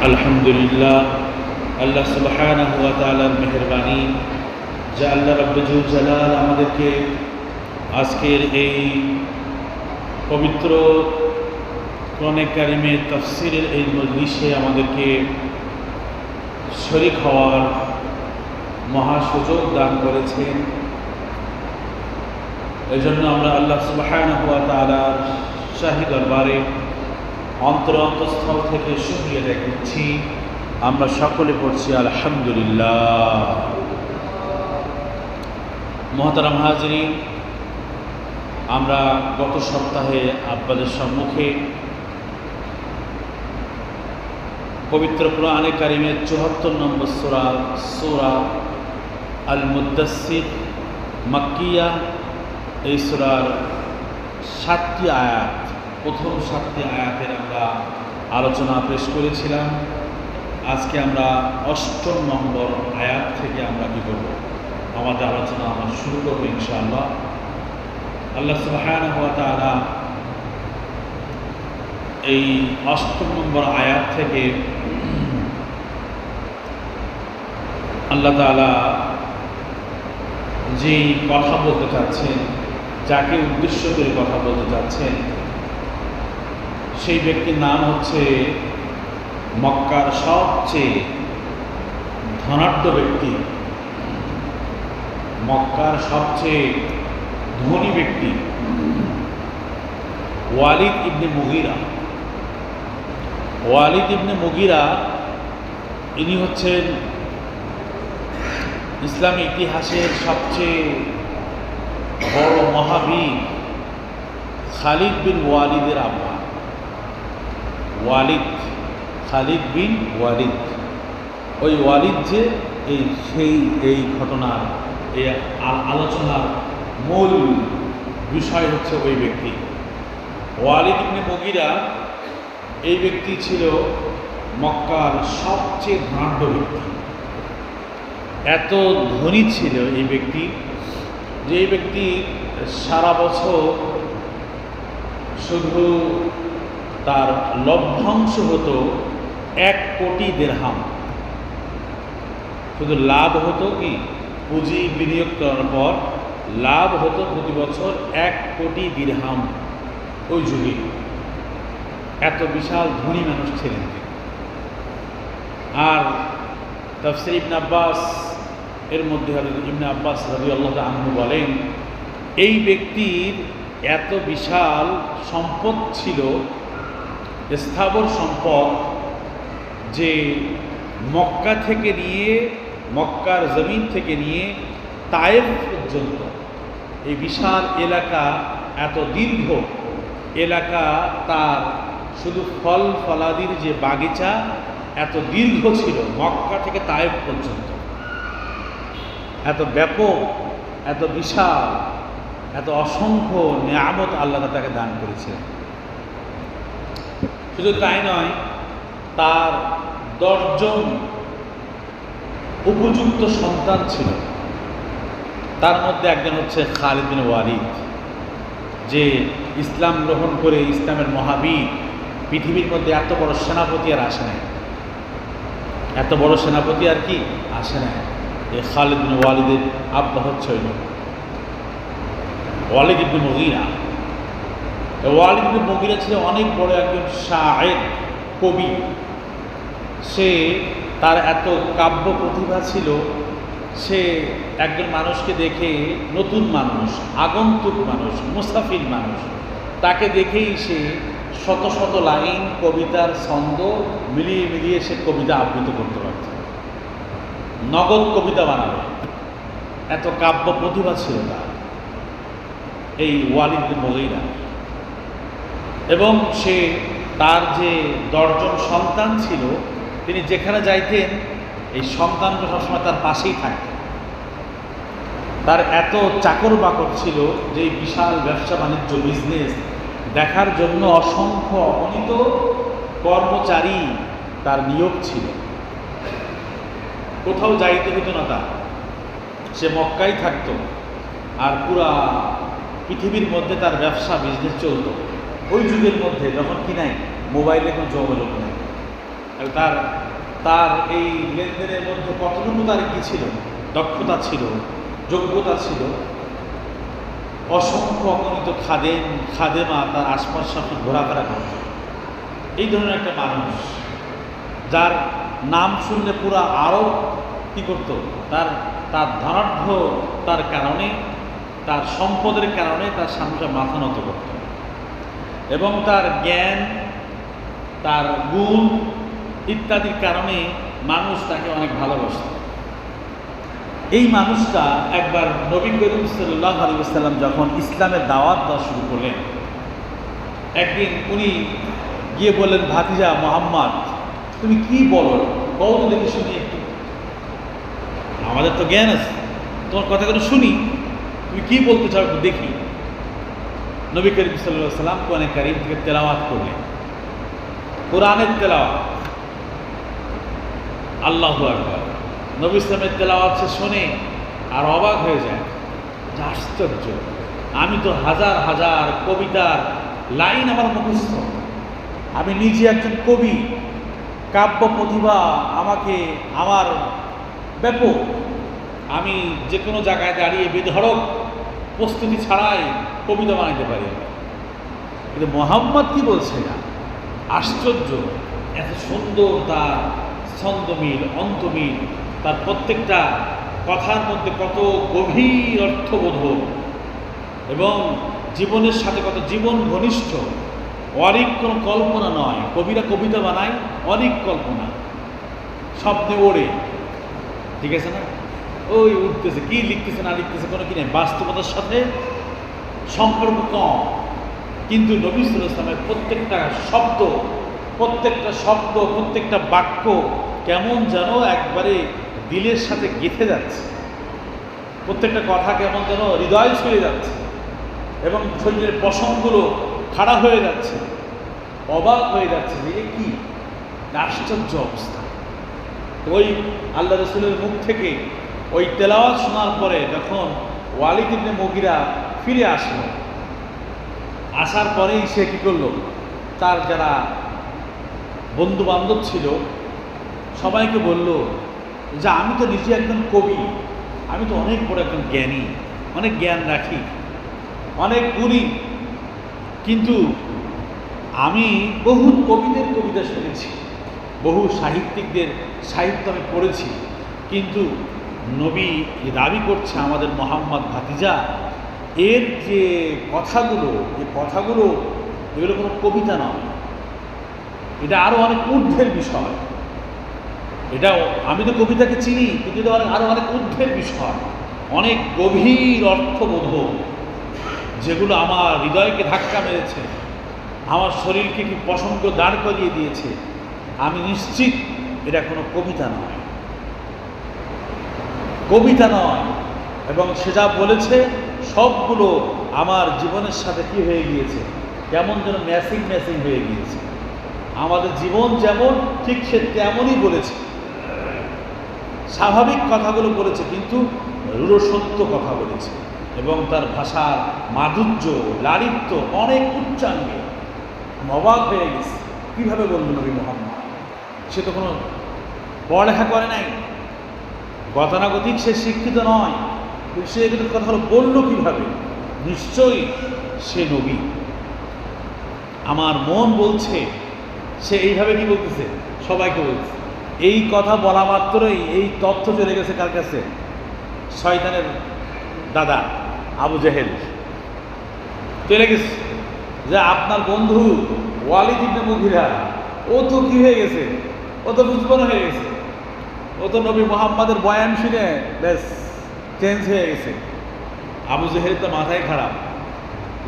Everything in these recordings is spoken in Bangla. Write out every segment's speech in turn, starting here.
আলহামদুলিল্লাহ, আল্লাহ সুবহানাহু ওয়া তাআলার মেহেরবানি যে আল্লাহ রাব্বুল জালাল আমাদেরকে আজকের এই পবিত্র কোরআনে কারিমের তাফসীরের এই মজলিসে আমাদেরকে শরীক হওয়ার মহা সুযোগ দান করেছেন। এজন্য আমরা আল্লাহ সুবহানাহু ওয়া তাআলার শাহী দরবারে অন্তরস্থল থেকে শুকরিয়া আদায় করছি। আমরা সকলে পড়ছি আলহামদুলিল্লাহ। মুহতারাম হাজিরিন, আমরা গত সপ্তাহে আপনাদের সম্মুখে পবিত্র কোরআনে কারিমের ৭৪ নম্বর সূরা আল মুদ্দাসসির মাক্কিয়া, এই সূরার ৭টি আয়াত, প্রথম 7টি আয়াতের আমরা আলোচনা পেশ করেছিলাম। আজকে আমরা ৮ম নম্বর আয়াত থেকে আমরা কি করব, আমাদের আলোচনা আমরা শুরু করব ইনশাআল্লাহ। আল্লাহ সুবহানাহু ওয়া তাআলা এই ৮ম নম্বর আয়াত থেকে আল্লাহ তাআলা যে কথা বলতে চাচ্ছেন, যাকে উদ্দেশ্য করে কথা বলতে চাচ্ছেন, সেই ব্যক্তির নাম হচ্ছে মক্কার সবচেয়ে ধনাঢ্য ব্যক্তি, মক্কার সবচেয়ে ধনী ব্যক্তি ওয়ালিদ ইবনে মুগীরা। ওয়ালিদ ইবনে মুগীরা ইনি হচ্ছেন ইসলামী ইতিহাসের সবচেয়ে বড় মহাবীর খালিদ বিন ওয়ালিদের আব্বা। ওয়ালিদ, খালিদ বিন ওয়ালিদ, ওই ওয়ালিদ যে এই ঘটনার এই আলোচনার মূল বিষয় হচ্ছে ওই ব্যক্তি ওয়ালিদ ইবনে মুগীরা। এই ব্যক্তি ছিল মক্কার সবচেয়ে ধনাঢ্য ব্যক্তি। এত ধনী ছিল এই ব্যক্তি যে এই ব্যক্তি সারা বছর শুধু তার লভ্যাংশ হতো ১ কোটি দিরহাম। শুধু লাভ হতো কি, পুঁজি বিনিয়োগ করার পর লাভ হতো প্রতি বছর ১ কোটি দিরহাম। ওই যুগে এত বিশাল ধনী মানুষ ছিলেন। আর তাফসীর ইবনে আব্বাস এর মধ্যে ইবনে আব্বাস রাদিয়াল্লাহু আনহু বলেন, এই ব্যক্তির এত বিশাল সম্পদ ছিল, স্থাবর সম্পদ, যে মক্কা থেকে নিয়ে, মক্কার জমিন থেকে নিয়ে তায়েফ পর্যন্ত এই বিশাল এলাকা, এত দীর্ঘ এলাকা, তার শুধু ফল ফলাদির যে বাগিচা এত দীর্ঘ ছিল, মক্কা থেকে তায়েফ পর্যন্ত এত ব্যাপক, এত বিশাল, এত অসংখ্য নিয়ামত আল্লাহ তাকে দান করেছিলেন। শুধু তাই নয়, তার 10 জন উপযুক্ত সন্তান ছিল। তার মধ্যে একজন হচ্ছে খালিদ বিন ওয়ালিদ, যে ইসলাম গ্রহণ করে ইসলামের মহাবীর। পৃথিবীর মধ্যে এত বড় সেনাপতি আর আসে নাই, এত বড় সেনাপতি আর কি আসে নাই। এই খালিদ বিন ওয়ালিদের আব্বা হচ্ছে ওয়ালিদ ইবনে মুগীরা। ওয়ালিদ ইবনে মুগীরা ছিল অনেক বড় একজন শায়ের, কবি। সে, তার এত কাব্য প্রতিভা ছিল, সে একজন মানুষকে দেখে, নতুন মানুষ, আগন্তুক মানুষ, মুসাফির মানুষ, তাকে দেখেই সে শত শত লাইন কবিতার ছন্দ মিলিয়ে মিলিয়ে সে কবিতা আবৃত্তি করতে পারত, নগদ কবিতা বানাবে, এত কাব্য প্রতিভা ছিল তার, এই ওয়ালিদ বিন মুগীরা। এবং সে, তার যে 10 জন সন্তান ছিল, তিনি যেখানে যাইতেন এই সন্তানগুলো সবসময় তার পাশেই থাকতেন। তার এত চাকর বাকর ছিল যে এই বিশাল ব্যবসা বাণিজ্য, বিজনেস দেখার জন্য অসংখ্য অগণিত কর্মচারী তার নিয়োগ ছিল। কোথাও যাইতে হতো না তার, সে মক্কায় থাকত, আর পুরা পৃথিবীর মধ্যে তার ব্যবসা বিজনেস চলত। ওই যুগের মধ্যে যখন কি নাই, মোবাইলে কোনো যোগাযোগ নেই, তার তার এই লেনদেনের মধ্যে কতটুকু তার কি ছিল, দক্ষতা ছিল, যোগ্যতা ছিল। অসংখ্য অগণিত খাদেমা তার আশপাশ সাথে ঘোরাফেরা করত। এই ধরনের একটা মানুষ যার নাম শুনলে পুরা আরব কি করত, তার তার ধনাঢ্য তার কারণে, তার সম্পদের কারণে তার সামনে মাথা নত করত, এবং তার জ্ঞান, তার গুণ ইত্যাদির কারণে মানুষ তাকে অনেক ভালোবাসত। এই মানুষটা একবার নবী করিম সাল্লাল্লাহু আলাইহি ওয়াসাল্লাম যখন ইসলামের দাওয়াত দেওয়া শুরু করলেন, একদিন উনি গিয়ে বললেন, ভাতিজা মুহাম্মদ, তুমি কি বলো, কও তো দেখি শুনি একটু, আমাদের তো জ্ঞান আছে, তোমার কথাগুলো শুনি, তুমি কি বলতে চাও একটু দেখি। নবী করিম সাল্লাল্লাহু আলাইহি ওয়াসাল্লাম কোরআনে কারীম থেকে তেলাওয়াত করলেন, কোরআনের তেলাওয়াত। আল্লাহু আকবার। নবী ইসলামের তেলাওয়াত সে শোনে আর অবাক হয়ে যায়, যে আশ্চর্য, আমি তো হাজার হাজার কবিতার লাইন আমার মুখস্থ, আমি নিজে একজন কবি, কাব্য প্রতিভা আমাকে আমার ব্যাপক, আমি যে কোনো জায়গায় দাঁড়িয়ে বেধড়ক প্রস্তুতি ছাড়াই কবিতা বানাইতে পারি। কিন্তু মুহাম্মদ কি বলছে না, আশ্চর্য, এত সুন্দর তার ছন্দমিল, অন্তমিল, তার প্রত্যেকটা কথার মধ্যে কত গভীর অর্থবোধক এবং জীবনের সাথে কত জীবন ঘনিষ্ঠ, অনেক কোনো কল্পনা নয়। কবিরা কবিতা বানায় অনেক কল্পনা, স্বপ্নে ওড়ে, ঠিক আছে না, ওই উঠতেছে, কি লিখতেছে না লিখতেছে কোনো কি নেই, বাস্তবতার সাথে সম্পর্ক কম। কিন্তু নবী সাল্লাল্লাহু আলাইহি ওয়াসাল্লামের প্রত্যেকটা শব্দ, প্রত্যেকটা বাক্য কেমন যেন একবারে দিলের সাথে গেঁথে যাচ্ছে, প্রত্যেকটা কথা কেমন যেন হৃদয় ছুঁয়ে যাচ্ছে, এবং শরীরের পশমগুলো খাড়া হয়ে যাচ্ছে, অবাক হয়ে যাচ্ছে যে এ কি আশ্চর্য অবস্থা। ওই আল্লাহ রাসূলের মুখ থেকে ওই তেলাওয়াত শোনার পরে যখন ওয়ালিদ ইবনে মুগিরা ফিরে আসলো, আসার পরেই সে কী করলো, তার যারা বন্ধু বান্ধব ছিল সবাইকে বলল যে আমি তো নিজে একজন কবি, আমি তো অনেক বড় একজন জ্ঞানী, অনেক জ্ঞান রাখি, অনেক গুণী, কিন্তু আমি বহু কবিদের কবিতা শুনেছি, বহু সাহিত্যিকদের সাহিত্য আমি পড়েছি, কিন্তু নবী দাবি করছে আমাদের মুহাম্মদ ভাতিজা, এর যে কথাগুলো, এগুলো কোনো কবিতা নয়, এটা আরও অনেক ঊর্ধ্বের বিষয়। এটা আমি তো কবিতাকে চিনি, কিন্তু এটা আরও অনেক ঊর্ধ্বের বিষয়, অনেক গভীর অর্থবোধক, যেগুলো আমার হৃদয়কে ধাক্কা মেরেছে, আমার শরীরকে কি প্রসঙ্গ দাঁড় করিয়ে দিয়েছে। আমি নিশ্চিত এটা কোনো কবিতা নয়, এবং সে যা বলেছে সবগুলো আমার জীবনের সাথে কি হয়ে গিয়েছে, কেমন যেন ম্যাচিং হয়ে গিয়েছে। আমাদের জীবন যেমন, ঠিক সে তেমনই বলেছে, স্বাভাবিক কথাগুলো বলেছে, কিন্তু রূঢ়সত্য কথা বলেছে, এবং তার ভাষার মাধুর্য, লালিত্য অনেক উচ্চাঙ্গে। অবাক হয়ে গেছে, কীভাবে বলল নবী মুহাম্মদ, সে তো কোনো পড়ালেখা করে নাই, গতানুগতিক সে শিক্ষিত নয়, সে এগুলো কথাগুলো বলল কীভাবে, নিশ্চয়ই সে নবী। আমার মন বলছে সে এইভাবে কি বলতেছে, সবাইকে বলছে। এই কথা বলা মাত্রই এই তথ্য চলে গেছে কার কাছে, শয়তানের দাদা আবু জেহেল চলে গেছে, যে আপনার বন্ধু ওয়ালিদ ইবনে মুগিরা, ও তো কি হয়ে গেছে, ও তো বুঝবানো হয়ে গেছে, ও তো নবী মুহাম্মাদের বয়ান শুনে বেশ চেঞ্জ হয়ে গেছে। আবু জেহেল তো মাথায় খারাপ,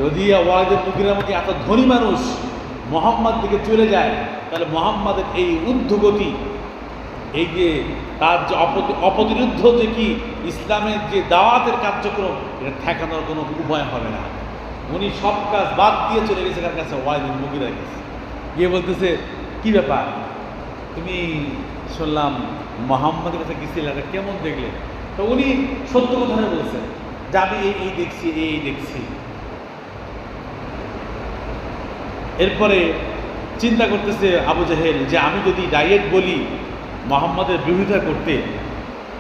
যদি ওয়ালিদ মুগিরার মধ্যে এত ধনী মানুষ মুহাম্মদ দিকে চলে যায়, তাহলে মুহাম্মাদের এই ঊর্ধ্বগতি, এই যে তার যে অপ্রতিরোধ যে কি ইসলামের যে দাওয়াতের কার্যক্রম, এটা ঠেকানোর কোনো উপায় হবে না। উনি সব কাজ বাদ দিয়ে চলে গেছে কার কাছে, ওয়ালিদ মুগিরার কাছে, গিয়ে বলতেছে কি ব্যাপার, তুমি শুনলাম মুহাম্মাদের কাছে গেছিলে, এটা কেমন দেখলে? তো উনি সত্য কথাই বলছেন যে আমি এই দেখছি। এরপরে চিন্তা করতেছে আবু জাহেল যে আমি যদি ডাইরেক্ট বলি মোহাম্মদের বিরোধিতা করতে,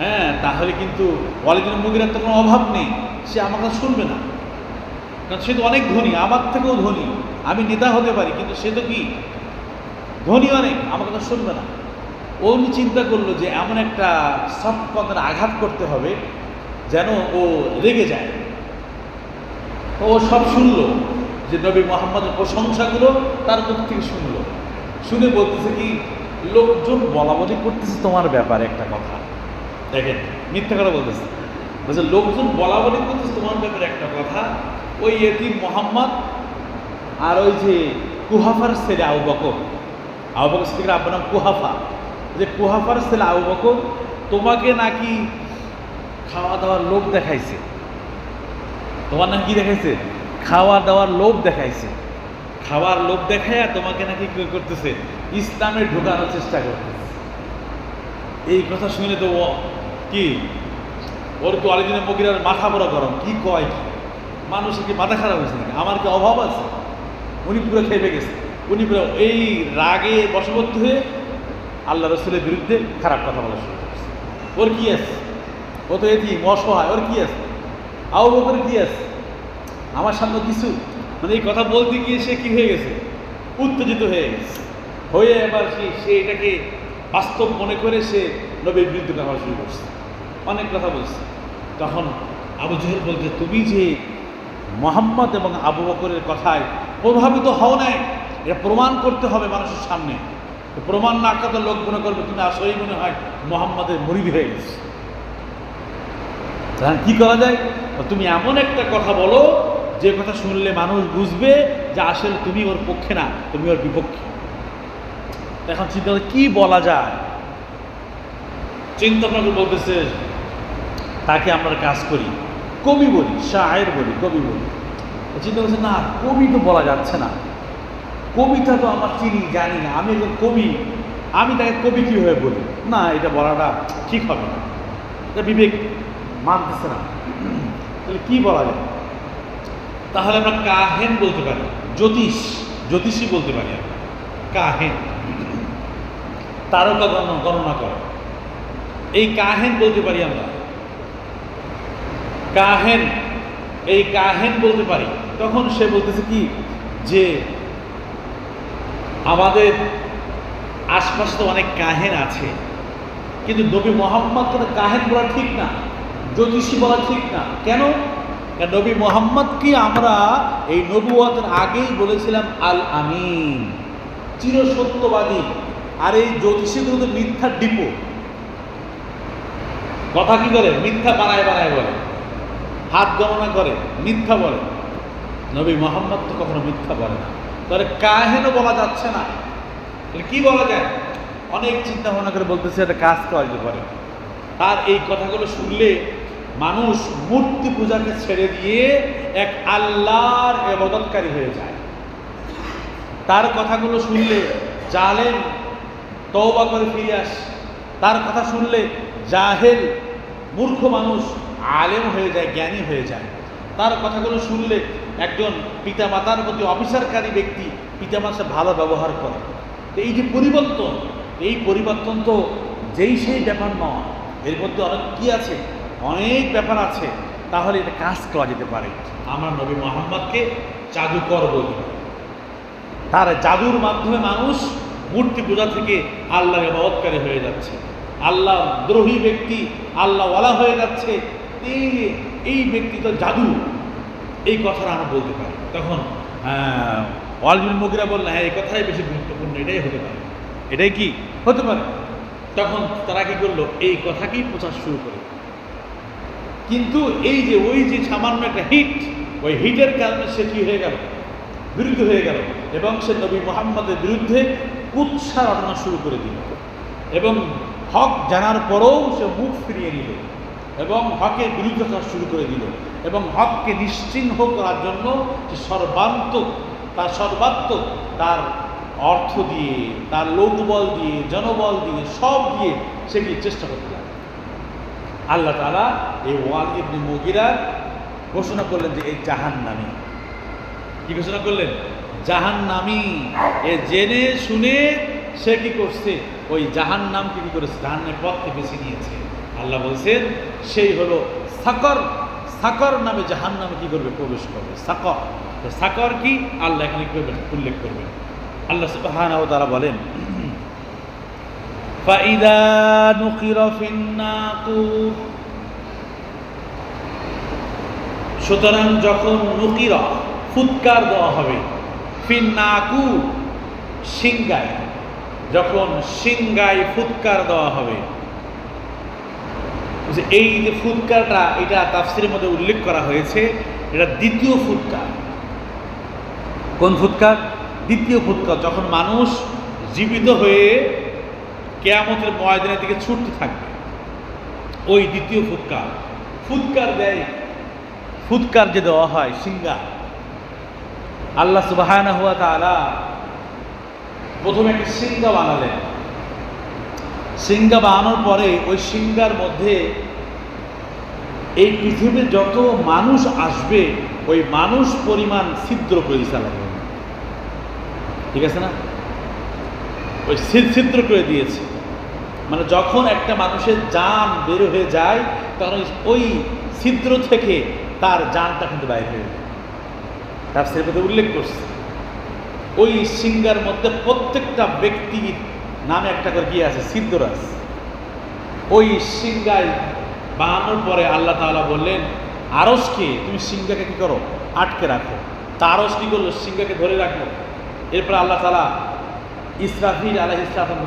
হ্যাঁ, তাহলে কিন্তু ওয়ালিদ ইবনে মুগীরার তো কোনো অভাব নেই, সে আমার কথা শুনবে না, কারণ সে তো অনেক ধনী, আমার থেকেও ধনী, আমি নেতা হতে পারি, কিন্তু সে তো কি ধনী অনেক, আমার কথা শুনবে না। ও চিন্তা করলো যে এমন একটা সফট কথার আঘাত করতে হবে যেন ও রেগে যায়। ও সব শুনলো, যে নবী মুহাম্মদের প্রশংসাগুলো তার মুখ থেকে শুনলো, শুনে বলতেছে কি, লোকজন বলা বলি করতেছে তোমার ব্যাপারে একটা কথা, দেখেন মিথ্যা কথা বলতেছে, বলছে লোকজন বলা বলি করতেছে তোমার ব্যাপারে একটা কথা, ওই এতিম মুহাম্মদ আর ওই যে কুহাফার ছেলে আবু বকর, আবু বকর সিদ্দিকের আব্বার নাম কুহাফা, যে কুহাফার ছেলে আবু বকর তোমাকে নাকি খাওয়া দাওয়ার লোভ দেখাইছে, তোমার নাকি কি দেখাইছে, খাওয়া দাওয়ার লোভ দেখাইছে, খাওয়ার লোভ দেখাইয়া তোমাকে নাকি কি করতেছে, ইসলামে ঢোকানোর চেষ্টা করতেছে। এই কথা শুনে তো ও কি, ওর তো ওয়ালিদ ইবনে মুগীরার মাথা বড় গরম, কি কয় কি, মানুষের কি মাথা খারাপ হয়েছে নাকি, আমার কি অভাব আছে, উনি পুরো খেপে গেছে, উনি পুরো এই রাগে বশবর্তী হয়ে আল্লাহ রসুলের বিরুদ্ধে খারাপ কথা বলা শুরু করছে। ওর কি আছে, ও তো এটি অসহায়, ওর কি আছে, আবু বকর কি আছে, আমার সামনে কিছু, মানে এই কথা বলতে গিয়ে সে কি হয়ে গেছে, উত্তেজিত হয়ে গেছে, হয়ে এবার সে এটাকে বাস্তব মনে করে সে নবীর বিরুদ্ধে কথা শুরু করছে, অনেক কথা বলছে। তখন আবু জাহেল বলছে, তুমি যে মুহাম্মদ এবং আবু বকরের কথায় প্রভাবিত হও নাই, এটা প্রমাণ করতে হবে মানুষের সামনে, প্রমাণ না করতে লোক মনে করবে তুমি আসলেই মনে হয় মুহাম্মদের মুরিদ হয়ে গেছে। কি করা যায়, তুমি এমন একটা কথা বলো যে কথা শুনলে মানুষ বুঝবে যে আসলে তুমি ওর পক্ষে না, তুমি ওর বিপক্ষে। এখন চিন্তা করে কি বলা যায়, চিন্তা আপনাকে বলতেছে তাকে আমরা কাজ করি, কবি বলি, শায়ের বলি, কবি বলি। চিন্তা করছে না, কবি তো বলা যাচ্ছে না, কবিতা তো আমার চিনি জানি না, আমি একজন কবি, আমি তাকে কবি কীভাবে বলি, না এটা বলাটা ঠিক হবে না, এটা বিবেক মানতেছে না, তাহলে কি বলা যায়, তাহলে আমরা কাহেন বলতে পারি, জ্যোতিষী বলতে পারি, আমরা কাহেন, তারকা গণনা করে, এই কাহেন বলতে পারি আমরা, কাহেন, এই কাহেন বলতে পারি। তখন সে বলতেছে কি যে আমাদের আশপাশে তো অনেক কাহেন আছে, কিন্তু নবী মুহাম্মদকে তো কাহেন বলা ঠিক না, জ্যোতিষী বলা ঠিক না। কেন? নবী মুহাম্মদকে আমরা এই নবুয়তের আগেই বলেছিলাম আল আমিন, চিরসত্যবাদী, আর এই জ্যোতিষীগুলো তো মিথ্যার ডিপো, কথা কি করে, মিথ্যা বানায় বানায় বলে, হাত গণনা করে, মিথ্যা বলে। নবী মুহাম্মদ তো কখনো মিথ্যা বলে না, তাহলে কাহেনও বলা যাচ্ছে না, তাহলে কি বলা যায়? অনেক চিন্তা ভাবনা করে বলতেছে একটা কাজ করা যেতে পারে। তার এই কথাগুলো শুনলে মানুষ মূর্তি পূজাকে ছেড়ে দিয়ে এক আল্লাহর ইবাদতকারী হয়ে যায়। তার কথাগুলো শুনলে জালেম তওবা করে ফিরে আসে, তার কথা শুনলে জাহেল মূর্খ মানুষ আলেম হয়ে যায়, জ্ঞানী হয়ে যায়। তার কথাগুলো শুনলে একজন পিতামাতার প্রতি অফিসারকারী ব্যক্তি পিতামাতার ভালো ব্যবহার করে। তো এই যে পরিবর্তন, এই পরিবর্তন তো যেই সেই ব্যাপার নয়, এর মধ্যে অনেক কি আছে, অনেক ব্যাপার আছে। তাহলে এটা কাজ করা যেতে পারে। আমরা নবী মুহাম্মদকে জাদুকর বলি, তার জাদুর মাধ্যমে মানুষ মূর্তি পূজা থেকে আল্লাহর ইবাদতকারী হয়ে যাচ্ছে, আল্লাহ দ্রোহী ব্যক্তি আল্লাহওয়ালা হয়ে যাচ্ছে। এই ব্যক্তি তো জাদু, এই কথাটা আমরা বলতে পারি। তখন ওয়ালিদ ইবনে মুগীরা বললেন, হ্যাঁ এই কথাই বেশি গুরুত্বপূর্ণ, এটাই হতে পারে, এটাই কি হতে পারে। তখন তারা কি করলো, এই কথাকেই প্রচার শুরু করে। কিন্তু এই যে ওই যে সামান্য একটা হিট, ওই হিটের কারণে সে কি হয়ে গেল, বিরুদ্ধ হয়ে গেল, এবং সে নবী মুহাম্মদের বিরুদ্ধে কুৎসা রটনা শুরু করে দিল, এবং হক জানার পরেও সে মুখ ফিরিয়ে নিল এবং হকের বিরুদ্ধে কাজ শুরু করে দিল, এবং হককে নিশ্চিহ্ন করার জন্য সে সর্বাত্মক তার অর্থ দিয়ে, তার লোকবল দিয়ে, জনবল দিয়ে, সব দিয়ে সে কি চেষ্টা করতে লাগে। আল্লাহ তাআলা এই ওয়ালিদ ইবনে মুগীরা ঘোষণা করলেন যে এই জাহান্নামী, কি ঘোষণা করলেন, জাহান্নামী। এ জেনে শুনে সে কি করছে, ওই জাহান্নামকে কি করেছে, জাহান্নামের পথকে বেছে নিয়েছে। আল্লাহ বলছেন সেই হলো সাকর। সাকর নামে জাহান্নামে কি করবে, প্রবেশ করবে। সাকর, সাকর কি আল্লাহ এখানে কি করবেন, উল্লেখ করবেন। আল্লাহ সুবহানাহু ওয়া তাআলা বলেন ফাইদা নুকিরা ফিন নাকুর, সুতরাং যখন নুকিরা ফুৎকার দেওয়া হবে, ফিন নাকুর সিংগায়, যখন সিংগায় ফুৎকার দেওয়া হবে। এই যে ফুৎকারটা, এটা তাফসীরের মধ্যে উল্লেখ করা হয়েছে, এটা দ্বিতীয় ফুৎকার। কোন ফুৎকার? দ্বিতীয় ফুৎকার, যখন মানুষ জীবিত হয়ে কিয়ামতের ময়দানের দিকে ছুটতে থাকবে, ওই দ্বিতীয় ফুৎকার। ফুৎকার দেয়, ফুৎকার যে দেওয়া হয় সিংগা, আল্লাহ সুবহানাহু ওয়া তাআলা প্রথমে একটা সিংগা বানালেন। সিংগা বানানোর পরে ওই সিংগার মধ্যে এই পৃথিবীর যত মানুষ আসবে ওই মানুষ পরিমাণ ছিদ্র করে দিয়েছে। ঠিক আছে না? ওই ছিদ্র করে দিয়েছে, মানে যখন একটা মানুষের জান বের হয়ে যায় তখন ওই ছিদ্র থেকে তার জানটা কিন্তু বাইরে হয়ে যায়। তাফসীরের মধ্যে উল্লেখ করছে ওই সিংগার মধ্যে প্রত্যেকটা ব্যক্তির নামে একটা করে কি আছে, ছিদ্র আছে। ওই সিংগায় বানানোর পরে আল্লাহ তাআলা বললেন আরশকে, তুমি সিংগাকে কি করো, আটকে রাখো। তা আরশ কি করলো, সিংগাকে ধরে রাখলো। এরপর আল্লাহ তাআলা ইসরাফিল আলাইহিস সালাম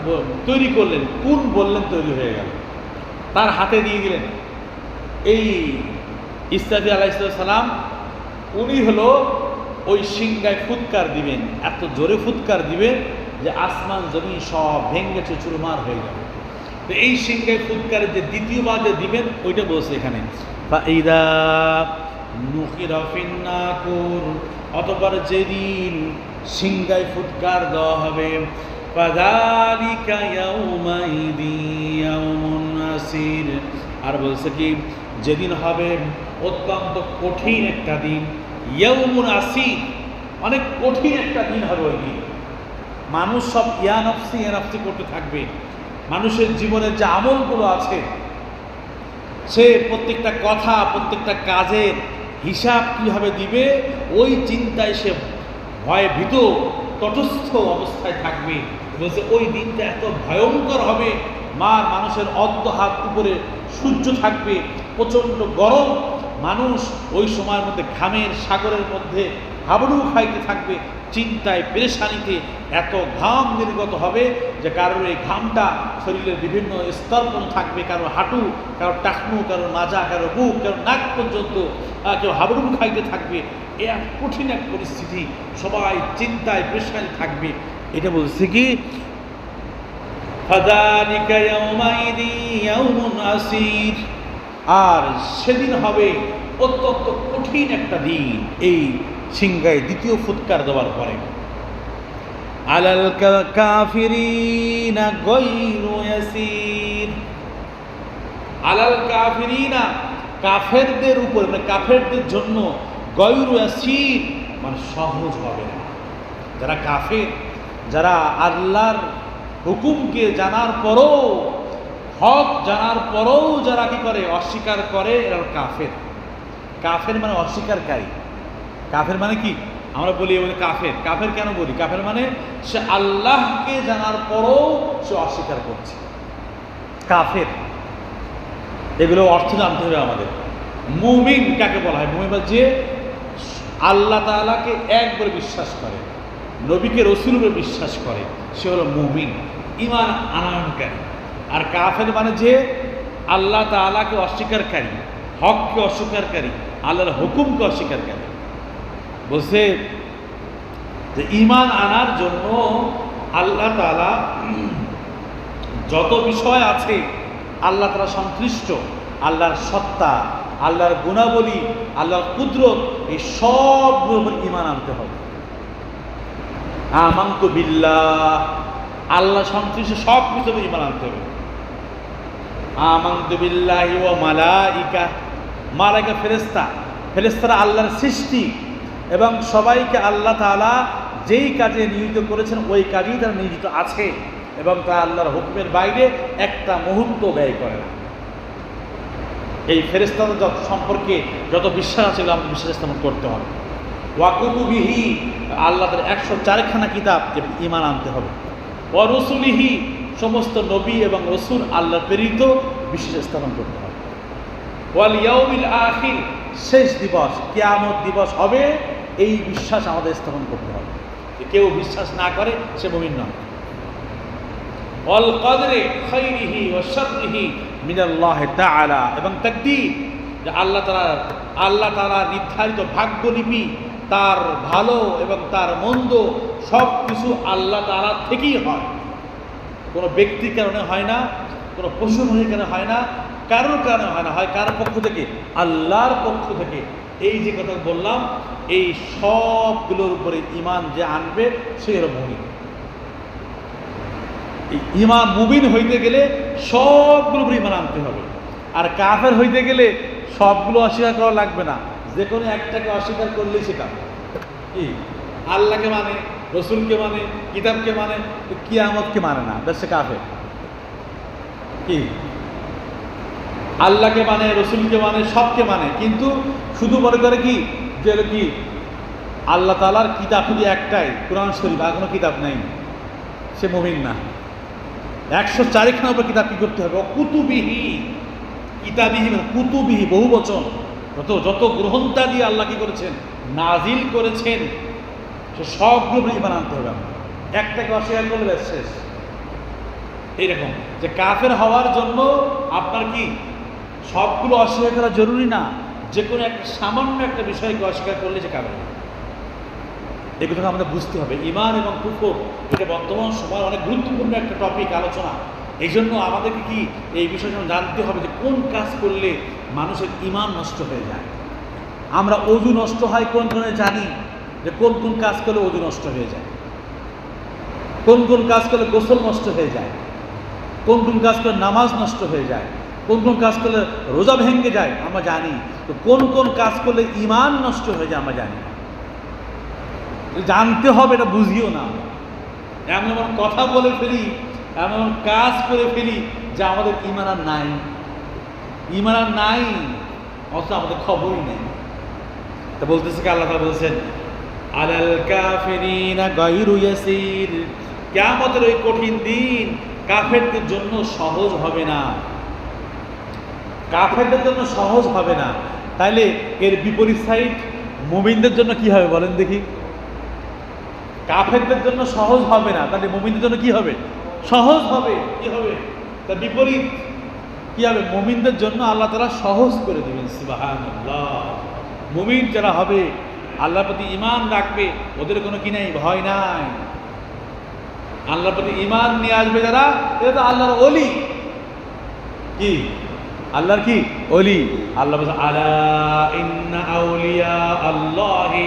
তৈরি করলেন, কোন বললেন তৈরি হয়ে গেল, তার হাতে দিয়ে দিলেন। এই ইসরাফিল আলাইহিস সালাম উনি হলো ওই সিংগায় ফুৎকার দিবেন, এত জোরে ফুৎকার দিবেন যে আসমান জমিন সব ভেঙে চুরমার হয়ে যাবে। তো এই সিংগায় ফুৎকারের যে দ্বিতীয়বার যে দিবেন ওইটা বলছে এখানে ফাইদা নুকিরা ফিন নাকুর, অতঃপর যেদিন সিংগায় ফুৎকার দেওয়া হবে, ফাযালিকা ইয়াউমাইযি ইয়াউমুন আসির, আর বলছে কি যেদিন হবে অত্যন্ত কঠিন একটা দিন। ইয়াউমুন আসির, অনেক কঠিন একটা দিন হবে ওই দিন। মানুষ সব ইয়া নফসি করতে থাকবে। মানুষের জীবনের যে আমলগুলো আছে, সে প্রত্যেকটা কথা প্রত্যেকটা কাজের হিসাব কিভাবে দিবে ওই চিন্তায় সে ভয়ে ভীত তটস্থ অবস্থায় থাকবে। বলছে ওই দিনটা এত ভয়ঙ্কর হবে, মানুষের অর্ধ হাত উপরে সূর্য থাকবে, প্রচণ্ড গরম, মানুষ ওই সময়ের মধ্যে ঘামের সাগরের মধ্যে হাবুডুবু খাইতে থাকবে, চিন্তায় পেরেশানিতে এত ঘাম নির্গত হবে যে কারোর এই ঘামটা শরীরের বিভিন্ন স্তর পর্যন্ত থাকবে, কারো হাঁটু, কারো টাকনু, কারো মাজা, কারো বুক, কারো নাক পর্যন্ত, কেউ হাবুডুবু খাইতে থাকবে। এ এক কঠিন এক পরিস্থিতি, সবাই চিন্তায় পেরেশানি থাকবে। এটা বলছে কি ফাযালিকা ইয়াউমাইযি ইয়াউমুন আসির, আর সেদিন হবে অত্যন্ত কঠিন একটা দিন। এই সিংগায় দ্বিতীয় ফুৎকার দেওয়ার পরে আলাল কাফিরিনা গায়রু ইয়াসির, আলাল কাফিরিনা কাফেরদের উপর, মানে কাফেরদের জন্য, গায়রু ইয়াসির মানে সহজ হবে না। যারা কাফের, যারা আল্লাহর হুকুমকে জানার পরও, হক জানার পরও যারা কি করে, অস্বীকার করে, এরা কাফের। কাফের মানে অস্বীকারী। কাফের মানে কি, আমরা বলি কাফের। কাফের কেন বলি? কাফের মানে সে আল্লাহকে জানার পরও সে অস্বীকার করছে, কাফের। এগুলো অর্থ জানতে হবে আমাদের। মুমিন কাকে বলা হয়? মুমিন যে আল্লাহ তাআলাকে একবার বিশ্বাস করে, নবীকে রসুল বলে বিশ্বাস করে, সে হলো মুমিন, ঈমান আনয়নকারী। আর কাফের মানে যে আল্লাহ তাআলাকে অস্বীকারী, হককে অস্বীকারী, আল্লাহর হুকুমকে অস্বীকারী। বলছে যে ঈমান আনার জন্য আল্লাহ তাআলা যত বিষয় আছে আল্লাহ তাআলা সন্তুষ্ট, আল্লাহর সত্তা, আল্লাহর গুণাবলী, আল্লাহর কুদরত, এই সবগুলোর উপর ঈমান আনতে হবে। আমানতু বিল্লাহ, আল্লাহ সন্তুষ্ট সব কিছু উপর ঈমান আনতে হবে। আমানতু বিল্লাহি ওয়া মালাইকা, মালাইকা ফেরেশতা, ফেরেশতারা আল্লাহর সৃষ্টি এবং সবাইকে আল্লাহ তাআলা যেই কাজে নিয়োজিত করেছেন ওই কাজেই তারা নিয়োজিত আছে এবং তা আল্লাহর হুকুমের বাইরে একটা মুহূর্ত ব্যয় করে না। এই ফেরেশতাদের সম্পর্কে যত বিশ্বাস আছে আমাদের বিশ্বাস স্থাপন করতে হবে। ওয়াকুতুবিহি, আল্লাহ তার 104খানা কিতাব ঈমান আনতে হবে। ওয়া রুসুলিহি, সমস্ত নবী এবং রসুল আল্লাহ প্রেরিত বিশ্বাস স্থাপন করতে হবে। ওয়াল ইয়াউমিল আখির, শেষ দিবস কিয়ামত দিবস হবে, এই বিশ্বাস আমাদের স্থাপন করতে হবে। কেউ বিশ্বাস না করে সে মুমিন নয়। ওয়াল কদরে খাইরিহি ওয়া শাররিহি মিনাল্লাহি তাআলা, এবং তাকদীর, যে আল্লাহ তাআলা নির্ধারিত ভাগ্যলিপি, তার ভালো এবং তার মন্দ সব কিছু আল্লাহ তাআলা থেকেই হয়। কোনো ব্যক্তির কারণে হয় না, কোনো পশু পাখির কারণে হয় না, কারোর কারণে হয় না, হয় কার পক্ষ থেকে? আল্লাহর পক্ষ থেকে। এই যে কথা বললাম, এই সবগুলোর উপরে ঈমান যে আনবে সে হলো মুমিন। এই ঈমান, মুমিন হইতে গেলে সবগুলোর উপরে ঈমান আনতে হবে। আর কাফের হইতে গেলে সবগুলো অস্বীকার করা লাগবে না, যে কোনো একটাকে অস্বীকার করলেই সে কাফের। কি? আল্লাহকে মানে, রসুলকে মানে, কিতাবকে মানে, কিয়ামতকে মানে না, বেশ সে কাফের। কি? আল্লাহকে মানে, রসুলকে মানে, সবকে মানে, কিন্তু শুধু মনে করে কি যে কি আল্লাহ তাআলার কিতাব শুধু একটাই, কোরআন শরীফ, আর কোনো কিতাব নাই, সে মুমিন না। 104খানা উপর কিতাব কি করতে হবে? কুতুবিহি, কিতাবিহি মানে কুতুবিহি বহু বচন, যত গ্রন্থা দিয়ে আল্লাহ কি করেছেন, নাজিল করেছেন, সে সবগুলো ঈমান আনতে হবে। একটাকে অস্বীকার করলে ব্যাস শেষ। এইরকম যে কাফের হওয়ার জন্য আপনার কি সবগুলো অস্বীকার করা জরুরি না, যে কোনো একটা সামান্য একটা বিষয়কে অস্বীকার করলে সে কাফের। এই কথাটা আমাদের বুঝতে হবে। ঈমান এবং কুফর এটা বর্তমান সময় অনেক গুরুত্বপূর্ণ একটা টপিক আলোচনা। এই জন্য আমাদেরকে কি এই বিষয়টা জানতে হবে যে কোন কাজ করলে মানুষের ঈমান নষ্ট হয়ে যায়। আমরা ওযু নষ্ট হয় কোন কারণে জানি, যে কোন কোন কাজ করলে ওযু নষ্ট হয়ে যায়, কোন কোন কাজ করলে গোসল নষ্ট হয়ে যায়, কোন কোন কাজ করলে নামাজ নষ্ট হয়ে যায়, কোন কোন কাজ করলে রোজা ভেঙে যায় আমরা জানি। তো কোন কোন কাজ করলে ঈমান নষ্ট হয়ে যায় আমরা জানি। জানতে হবে, এটা বুঝিও না। এমন এমন কথা বলে ফেলি, এমন কাজ করে ফেলি যে আমাদের ঈমান আর নাই, ঈমান আর নাই, অথচ আমাদের খবরই নেই। তা বলতেছে কি আল্লাহ তাআলা বলছেন, আলাল কাফিরিনা গায়রু ইয়াসির, কিয়ামতের ওই কঠিন দিন কাফেরদের জন্য সহজ হবে না, কাফেরদের জন্য সহজ হবে না। তাইলে এর বিপরীত সাইড মুমিনদের জন্য কি হবে বলেন দেখি? কাফেরদের জন্য সহজ হবে না, তাহলে মুমিনদের জন্য কি হবে? সহজ হবে। কি হবে? তার বিপরীত কি হবে? মুমিনদের জন্য আল্লাহ তাআলা সহজ করে দেবেন। সুবহানাল্লাহ। মুমিন যারা হবে, আল্লাহর প্রতি ঈমান রাখবে, ওদের কোনো কি নাই, ভয় নাই। আল্লাহর প্রতি ঈমান নিয়ে আসবে যারা, এরা তো আল্লাহর ওলি। কি? আল্লাহর কি ওলি? আল্লাহ বলছে, আলা ইন্না আউলিয়া আল্লাহি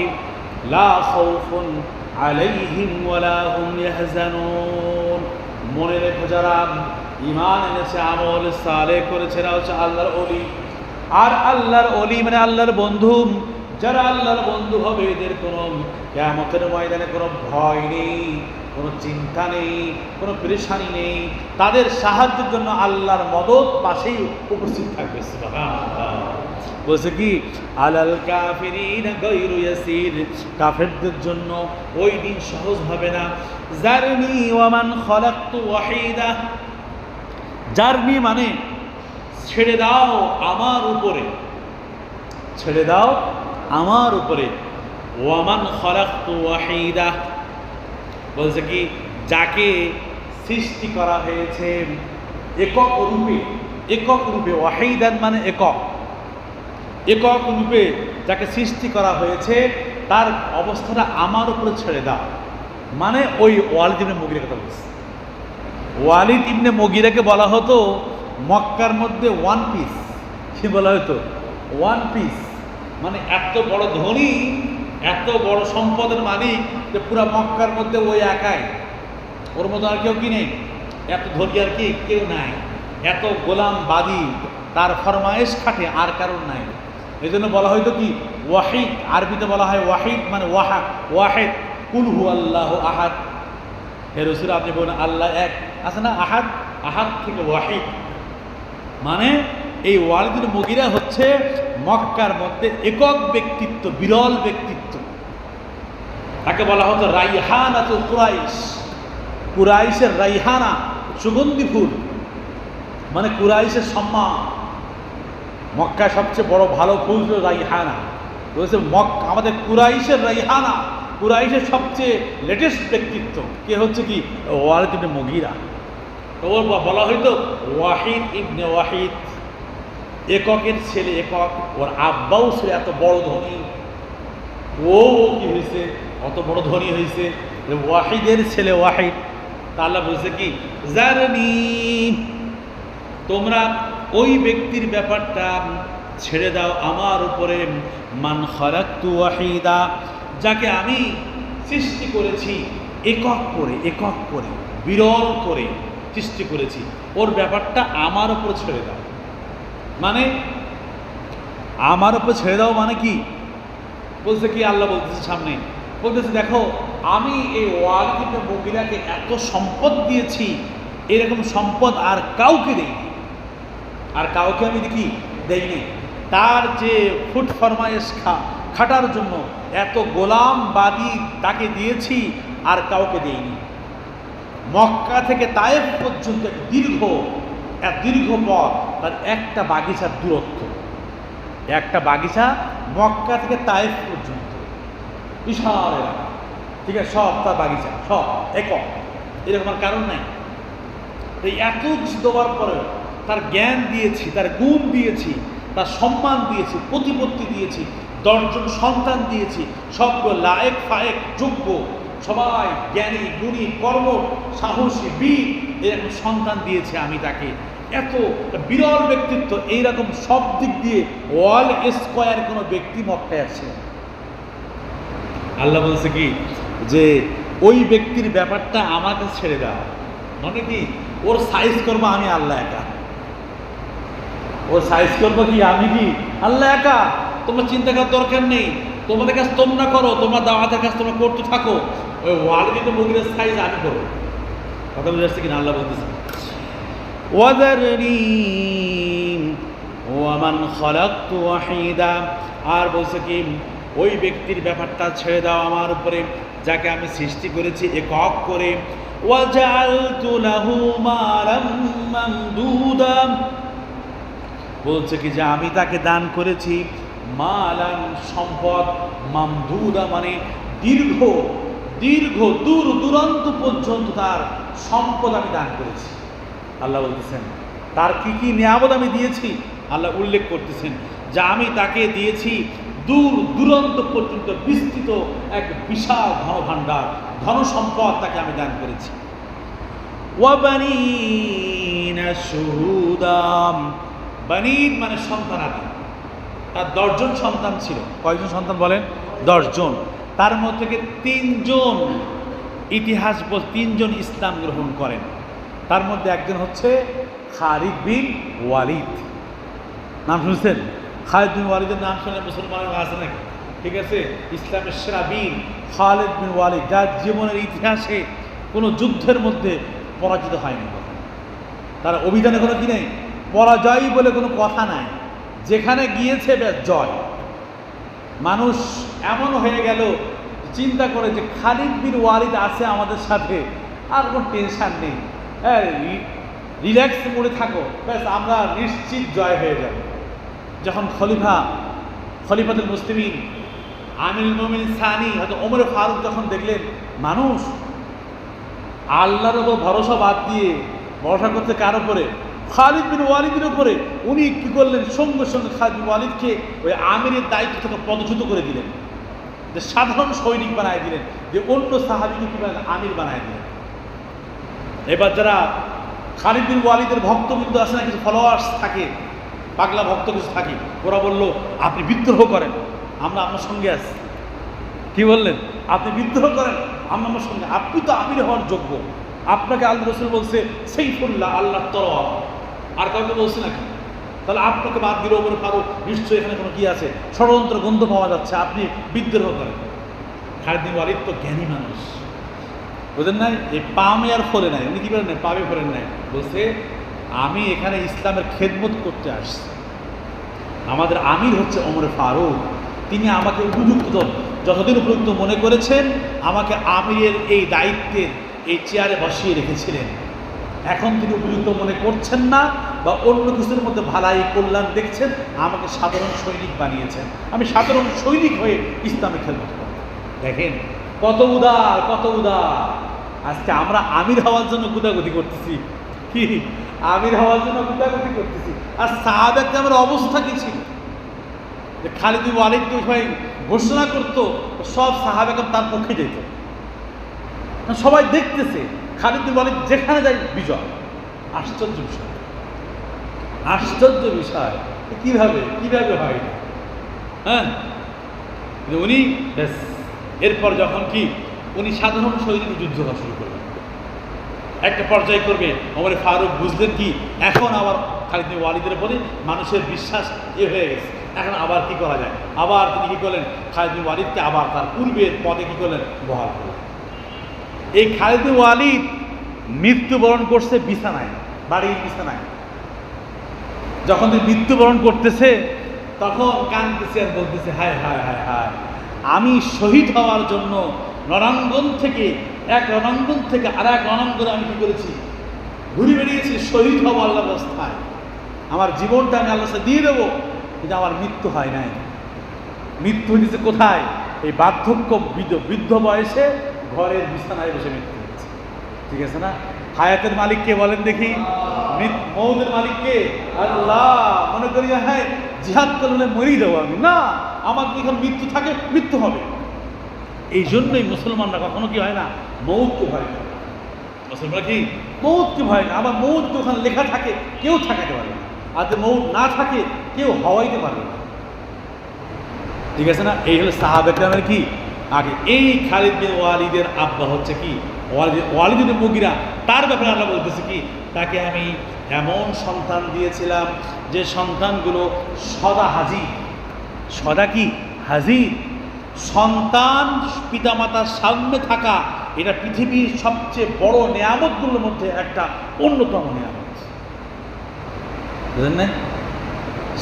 লা খাউফুন আলাইহিম ওয়ালা হুম ইয়াহজানুন। মনে রেখো, যারা ঈমান এনেছে, আমল সালেহ করেছে, এরা হচ্ছে আল্লাহর ওলি। আর আল্লাহর ওলি মানে আল্লাহর বন্ধু। যারা আল্লাহর বন্ধু হবে, এদের কোনো কিয়ামতের ময়দানে কোনো ভয় নেই, কোনো চিন্তা নেই, কোনো পেরেশানি নেই। তাদের সাহায্যের জন্য আল্লাহর মদদ পাশেই উপস্থিত থাকবে। সুবহানাল্লাহ। বলছে কি, আলাল কাফিরিনা গায়রু ইয়াসির, কাফেরদের জন্য ওই দিন সহজ হবে না। জারনি ওয়া মান খালাকতু ওয়াহিদা, জারনি মানে ছেড়ে দাও আমার উপরে, ছেড়ে দাও আমার উপরে। ওয়া মান খালাকতু ওয়াহিদা বলছে কি, যাকে সৃষ্টি করা হয়েছে একক রূপে, একক রূপে, ওয়াহিদান মানে একক, একক রূপে যাকে সৃষ্টি করা হয়েছে তার অবস্থাটা আমার উপরে ছেড়ে দাও। মানে ওই ওয়ালিদ ইবনে মুগিরার কথা বলছে। ওয়ালিদ ইবনে মুগিরাকে বলা হতো মক্কার মধ্যে ওয়ান পিস। কি বলা হতো? One piece. মানে এত বড় ধনী, এত বড় সম্পদের মালিক যে পুরা মক্কার মধ্যে ওই একাই, ওর মতো আর কেউ কি নেই। এত ধনী আর কি কেউ নাই, এত গোলামবাদী, তার ফরমায়েশ খাটে আর কারণ নাই। এই জন্য বলা হয়তো কি ওয়াহিদ, আরবিতে বলা হয় ওয়াহিদ মানে ওয়াহেদ, কুল হু আল্লাহ আহাদ, হে রাসূল আপনি বলেন আল্লাহ এক। আছে না আহাদ, আহাদ থেকে ওয়াহিদ, মানে এই ওয়ালিদ বিন মুগিরা হচ্ছে মক্কার মধ্যে একক ব্যক্তিত্ব, বিরল ব্যক্তিত্ব। তাকে বলা হতো রাইহানাতুল কুরাইশ, কুরাইশের রাইহানা, সুগন্ধি ফুল, মানে কুরাইশের সম্মান। মক্কায় সবচেয়ে বড় ভালো ফুল ছিল রাইহানা, বলছে আমাদের কুরাইশের রাইহানা, কুরাইশের সবচেয়ে লেটেস্ট ব্যক্তিত্ব কে হচ্ছে কি ওয়ালিদ ইবনে মুগিরা। তো ওর বলা হয়তো ওয়াহিদ ইবনে ওয়াহিদ, এককের ছেলে একক। ওর আব্বাও ছিল এত বড় ধনী, ও কি হয়েছে অত বড় ধনী হয়েছে, ওয়াহিদের ছেলে ওয়াহিদ। তা আল্লাহ বলছে কি জারনি, তোমরা ওই ব্যক্তির ব্যাপারটা ছেড়ে দাও আমার উপরে, মান খালাকতু ওয়াহিদা, যাকে আমি সৃষ্টি করেছি একক করে, একক করে, বিরল করে সৃষ্টি করেছি, ওর ব্যাপারটা আমার উপর ছেড়ে দাও। মানে আমার উপর ছেড়ে দাও মানে কি বলছে কি আল্লাহ বলতেছে সামনে, বলতেছে দেখো আমি এই ওয়ালিদ ইবনে মুগিরাকে এত সম্পদ দিয়েছি, এরকম সম্পদ আর কাউকে দেইনি, আর কাউকে আমি দেখি দেইনি। তার যে ফুট ফরমায়েশ খাটার জন্য এত গোলাম বাদী তাকে দিয়েছি, আর কাউকে দেইনি। মক্কা থেকে তায়েফ পর্যন্ত এক দীর্ঘ পথ, তার একটা বাগিচার দূরত্ব, একটা বাগিচা মক্কা থেকে তায়েফ পর্যন্ত বিশাল এলাকা, ঠিক আছে, সব তার বাগিচা, সব একক, এরকম আর কারণ নাই। এই এত কিছু দেওয়ার পরে তার জ্ঞান দিয়েছি, তার গুণ দিয়েছি, তার সম্মান দিয়েছি, প্রতিপত্তি দিয়েছি, 10 জন সন্তান দিয়েছি, সবগুলো লায়েক ফায়েক যোগ্য, সবাই জ্ঞানী গুণী কর্ম সাহসী বীর, এরকম সন্তান দিয়েছে আমি তাকে। এত বিরল ব্যক্তিত্ব, এইরকম সব দিক দিয়ে ওয়াল স্কোয়ার কোনো ব্যক্তি মক্কায় আছে। আল্লাহ বলছে কি যে ওই ব্যক্তির ব্যাপারটা আমাকে ছেড়ে দাও, মানে কি ওর সাইজ করবো আমি আল্লাহ একা, ওর সাইজ করবো কি আমি কি আল্লাহ একা। তোমার চিন্তা করার দরকার নেই, তোমাদের কাজ তোমরা করো, তোমার দাওয়াতের কাজ তোমরা করতে থাকো, ওই ওয়ালিদ ইবনে মুগিরার সাইজ আমি করবো। কথা বুঝে আসছে কিনা? আল্লাহ বলতেছে ওয়াযারনি ওয়া মান খালাকতু ওয়াহিদা, আর বলছে কি ওই ব্যক্তির ব্যাপারটা ছেড়ে দাও আমার উপরে, যাকে আমি সৃষ্টি করেছি একক করে। ওয়াজআলতু লাহু মালাম মামদুদা, বলছে কি যে আমি তাকে দান করেছি মালান সম্পদ, মামদুদা মানে দীর্ঘ দূর দূরান্ত পর্যন্ত তার সম্পদ আমি দান করেছি। আল্লাহ বলতেছেন তার কি কি নিয়ামত আমি দিয়েছি, আল্লাহ উল্লেখ করতেছেন যে আমি তাকে দিয়েছি দূর দূরান্ত পর্যন্ত বিস্তৃত এক বিশাল ধনভাণ্ডার, ধন সম্পদ তাকে আমি দান করেছি। ওয়াবানিনা শুহুদাম, বানিন মানে সন্তানাদি, তার 10 জন সন্তান ছিল। কয়জন সন্তান বলেন? 10 জন। তার মধ্যে থেকে 3 জন ইতিহাস 3 জন ইসলাম গ্রহণ করেন। তার মধ্যে একজন হচ্ছে খালিদ বিন ওয়ালিদ, নাম শুনছেন? খালিদ বিন ওয়ালিদের নাম শুনে মুসলমানের আছে নাকি? ঠিক আছে, ইসলামের সেরা বীর খালিদ বিন ওয়ালিদ, যার জীবনের ইতিহাসে কোনো যুদ্ধের মধ্যে পরাজিত হয়নি। তার অভিযানে কোনো কি নেই, পরাজয় বলে কোনো কথা নাই, যেখানে গিয়েছে ব্যাস জয়। মানুষ এমন হয়ে গেল চিন্তা করে যে খালিদ বিন ওয়ালিদ আছে আমাদের সাথে, আর কোনো টেনশন নেই, রিল্যাক্স মোডে থাকো, ব্যাস আমরা নিশ্চিত জয় হয়ে যাব। যখন খলিফাতুল মুসলিমিন আমিরুল মুমিনিন সানি হয়তো ওমর ফারুক যখন দেখলেন মানুষ আল্লাহর উপর ভরসা বাদ দিয়ে ভরসা করতে কার উপরে? খালিদ বিন ওয়ালিদের উপরে। উনি কী করলেন? সঙ্গে সঙ্গে খালিদ বিন ওয়ালিদকে ওই আমিরের দায়িত্ব থেকে পদচ্যুত করে দিলেন, যে সাধারণ সৈনিক বানায় দিলেন, যে অন্য সাহাবীকে কীভাবে আমির বানায় দিলেন। এবার যারা খালিদ বিন ওয়ালিদের ভক্তবৃন্দ আছে না, কিছু ফলোয়ার্স থাকে, পাগলা ভক্ত কিছু থাকে, ওরা বলল আপনি বিদ্রোহ করেন, আমরা আপনার সঙ্গে আছি। কি বললেন? আপনি বিদ্রোহ করেন, আমরা আমার সঙ্গে, আপনি তো আমির হওয়ার যোগ্য, আপনাকে আল্লাহ রাসূল বলছে সাইফুল্লাহ, আল্লাহর তরোয়ার, আর কাউকে বলছে নাকি? তাহলে আপনাকে বাদ দিল ওমর ফারুক, নিশ্চয়ই এখানে কোনো কি আছে, ষড়যন্ত্র গন্ধ পাওয়া যাচ্ছে, আপনি বিদ্রোহ করেন। খালিদ বিন ওয়ালিদ তো জ্ঞানী মানুষ, বুঝলেন না? এই পামে আর ফোরে নাই, উনি কি বলেন নাই, পামে ফোরেন নাই, বলছে আমি এখানে ইসলামের খেদমত করতে আসছি, আমাদের আমির হচ্ছে ওমর ফারুক, তিনি আমাকে উপযুক্ত, যতদিন উপযুক্ত মনে করেছেন আমাকে আমিরের এই দায়িত্বের এই চেয়ারে বসিয়ে রেখেছিলেন, এখন তিনি উপযুক্ত মনে করছেন না বা অন্য কিছুর মধ্যে ভালাই কল্যাণ দেখছেন, আমাকে সাধারণ সৈনিক বানিয়েছেন, আমি সাধারণ সৈনিক হয়ে ইসলামে খেদমত করব। দেখেন কত উদার, কত উদার। আজকে আমরা আমির হওয়ার জন্য গুদাগুদি করতেছি, কি আমির হওয়ার জন্য গুদাগুদি করতেছি। আর সাহাবা কেরামের অবস্থা কি ছিল, যে খালিদ বিন ওয়ালিদকে সবাই ঘোষণা করতো, সব সাহাবা কেরাম তার পক্ষে যেত, সবাই দেখতেছে খালিদ বিন ওয়ালিদ যেখানে যায় বিজয়। আশ্চর্য বিষয়, আশ্চর্য বিষয়, কিভাবে কিভাবে হয়। হ্যাঁ, উনি বেশ এরপর যখন কি উনি সাধারণ সৈনিক যুদ্ধ শুরু করবেন, একটা পর্যায়ে করবে, ওমর ফারুক বুঝলেন কি এখন আবার খালিদ বিন ওয়ালিদের প্রতি মানুষের বিশ্বাস হয়ে গেছে, এখন আবার কি করা যায়, আবার তিনি কি করলেন, খালিদ বিন ওয়ালিদকে আবার তার পূর্বের পদে কি করলেন, বহাল করলেন। এই খালিদ বিন ওয়ালিদ মৃত্যুবরণ করছে বিছানায়, বাড়ির বিছানায়। যখন তিনি মৃত্যুবরণ করতেছে তখন কাঁদতেছে আর বলতেছে, হায় হায় হায় হায়, আমি শহীদ হওয়ার জন্য রণাঙ্গন থেকে এক রণাঙ্গন থেকে আর এক রণাঙ্গনে আমি কি করেছি, ঘুরে বেরিয়েছি শহীদ হবো আল্লাহর রাস্তায়, আমার জীবনটা আমি আল্লাহর কাছে দিয়ে দেবো, কিন্তু আমার মৃত্যু হয় নাই। মৃত্যু হয়েছে কোথায়? এই বার্ধক্য বৃদ্ধ বয়সে ঘরের বিছানায় বসে মৃত্যু হয়েছে। ঠিক আছে না? হায়াতের মালিক কে বলেন দেখি, মৌতের মালিক কে? আল্লাহ। মনে করি হ্যাঁ জিহাদ করলে মরেই দেবো আমি, না, আমার যখন মৃত্যু থাকে মৃত্যু হবে। এই জন্যই মুসলমানরা কখনো কি হয় না, মৌতকে ভয় করে। মুসলমানরা কি মৌতকে ভয় না। আবার মৌত ওখানে লেখা থাকে কেউ ঠেকাতে পারবে না, আর যে মৌত না থাকে কেউ হওয়াইতে পারবে না। ঠিক আছে না? এই হলো সাহাবা কেরামের কি আগে। এই খালিদ বিন ওয়ালিদের আব্বা হচ্ছে কি ওয়ালিদ বিন মুগিরা, তার ব্যাপারে আল্লাহ বলতেছে কি, তাকে আমি এমন সন্তান দিয়েছিলাম যে সন্তানগুলো সদা হাজির। সদা কি হাজির। সন্তান পিতামাতার সামনে থাকা এটা পৃথিবীর সবচেয়ে বড় নেয়ামতগুলোর মধ্যে একটা অন্যতম নেয়ামত, বুঝলেন না?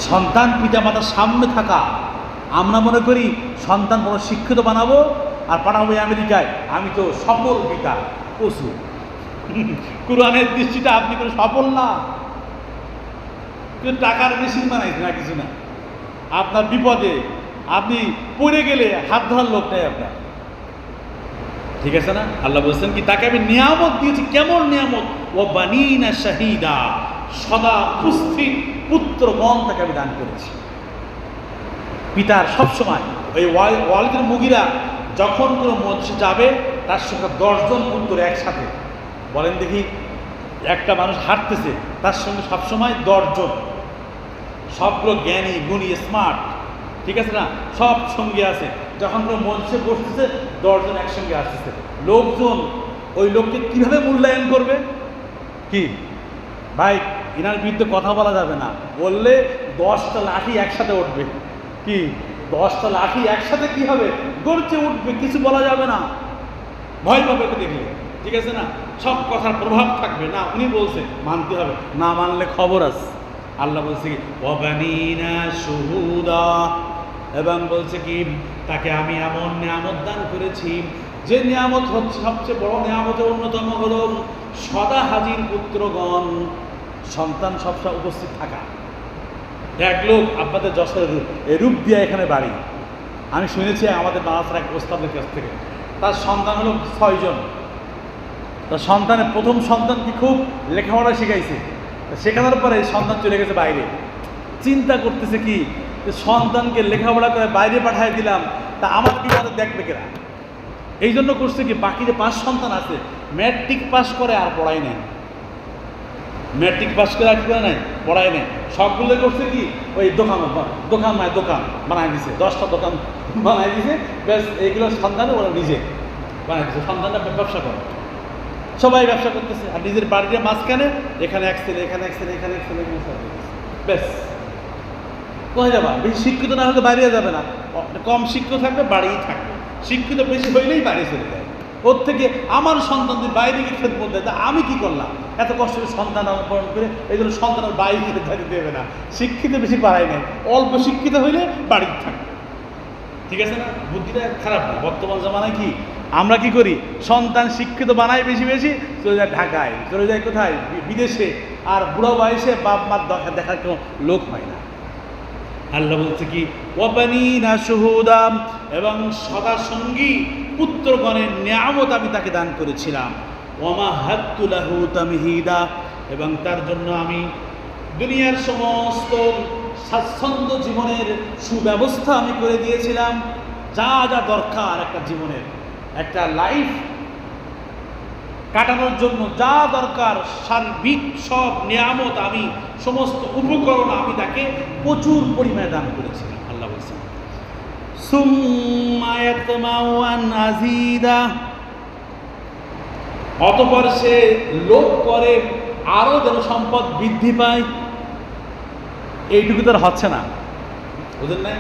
সন্তান পিতামাতার সামনে থাকা। আমরা মনে করি সন্তান বড় শিক্ষিত বানাবো আর পাঠাবো আমেরিকায়, আমি তো সফল পিতা। পশু। কোরআনের দৃষ্টিটা আপনি কোনো সফল না, কিন্তু টাকার মেশিন বানাইছে না, কিছু না। আপনার বিপদে আপনি পড়ে গেলে হাত ধরার লোক নেই আপনার। ঠিক আছে না? আল্লাহ বলছেন কি, তাকে আমি নিয়ামত দিয়েছি। কেমন নিয়ামত? ও বানিনা শাহিদা, সদা উপস্থিত পুত্রগণ তাকে আমি দান করেছি। পিতার সবসময় ওই ওয়ালিদ বিন মুগিরা যখন কোনো মঞ্চে যাবে তার সঙ্গে 10 জন পুত্র একসাথে। বলেন দেখি, একটা মানুষ হাঁটতেছে তার সঙ্গে সবসময় 10 জন, সবগুলো জ্ঞানী গুণী স্মার্ট, ঠিক আছে না, সব সঙ্গে আছে। যখন কোনো মঞ্চে বসতেছে 10 জন একসঙ্গে আসতেছে, লোকজন ওই লোককে কিভাবে মূল্যায়ন করবে? কি ভাই, ইনার বিরুদ্ধে কথা বলা যাবে না, বললে 10টা লাঠি একসাথে উঠবে। কি 10টা লাঠি একসাথে কি হবে? গর্জে উঠবে, কিছু বলা যাবে না, ভয় পাবে দেখলে। ঠিক আছে না? সব কথার প্রভাব থাকবে না। উনি বলছে মানতে হবে, না মানলে খবর আছে। আল্লাহ বলছে কি, ওয়াবানিনা শুহুদা, এবং বলছে কি, তাকে আমি এমন নিয়ামত দান করেছি যে নিয়ামত হচ্ছে সবচেয়ে বড় নিয়ামতের অন্যতম হলো সদা হাজির পুত্রগণ, সন্তান সবসময় উপস্থিত থাকা। এক লোক আপনাদের যশোরের রূপ দিয়ে এখানে বাড়ি, আমি শুনেছি আমাদের মাদ্রাসার এক ওস্তাদের কাছ থেকে, তার সন্তান হলো 6 জন। তার সন্তানের প্রথম সন্তানকে খুব লেখাপড়া শিখাইছে, শেখানোর পরে সন্তান চলে গেছে বাইরে। চিন্তা করতেছে কি, যে সন্তানকে লেখাপড়া করে বাইরে পাঠিয়ে দিলাম, তা আমার বিপদে দেখবে কেনা। এই জন্য করছে কি, বাকি যে 5 সন্তান আছে ম্যাট্রিক পাস করে আর পড়াই নেই, ম্যাট্রিক পাস করে আর কি করে নেয়, পড়াই নেই। সবগুলো করছে কি, ওই দোকান বানাই দিছে, 10টা দোকান বানাই দিছে, ব্যাস এইগুলো সন্তান ওরা নিজে বানাই দিছে। সন্তানটা ব্যবসা করে, সবাই ব্যবসা করতেছে, আর নিজের বাড়ির মাঝখানে এখানে এক ছেলে, এখানে এক ছেলে, এখানে এক ছেলে, ব্যাস। কোথায় যাবা? বেশি শিক্ষিত না হলে বাইরে যাবে না, কম শিক্ষিত থাকবে, বাড়িই থাকবে। শিক্ষিত বেশি হইলেই বাইরে চলে যায়। ওর থেকে আমার সন্তানদের বাইরে গিয়ে খেদমত দেয়, তা আমি কি করলাম? এত কষ্ট করে সন্তান নামকরণ করে এই জন্য সন্তানের বাইরে গিয়ে থাকতে দেবে না। শিক্ষিত বেশি পাড়ায় নেই, অল্প শিক্ষিত হইলে বাড়িতে থাকে। ঠিক আছে না? বুদ্ধিটা খারাপ না। বর্তমান জামানায় কি আমরা কি করি? সন্তান শিক্ষিত বানাই বেশি বেশি, চলে যায় ঢাকায়, চলে যায় কোথায়? বিদেশে। আর বুড়ো বয়সে বাপ মার দেখার কোনো লোক হয় না। আল্লাহ বলছে কি, ওয়াবানিনা শুহুদাম, এবং সদা সঙ্গী পুত্রগণের নিয়ামত আমি তাকে দান করেছিলাম। ওয়ামা হাত্তু লাহু তামহিদা, এবং তার জন্য আমি দুনিয়ার সমস্ত স্বাচ্ছন্দ্য জীবনের সুব্যবস্থা আমি করে দিয়েছিলাম। যা যা দরকার একটা জীবনের, একটা লাইফ কাটানোর জন্য যা দরকার সার্বিক সব নিয়ামত, আমি সমস্ত উপকরণ আমি তাকে প্রচুর পরিমাণে দান করেছিলাম। আল্লাহ বলছেন সুম্মা ইয়াতমাউ আন আযীদা, অতঃপর সে লোভ করে আরো যেন সম্পদ বৃদ্ধি পায়। এইটুকু তো আর হচ্ছে না, বুঝলেন না?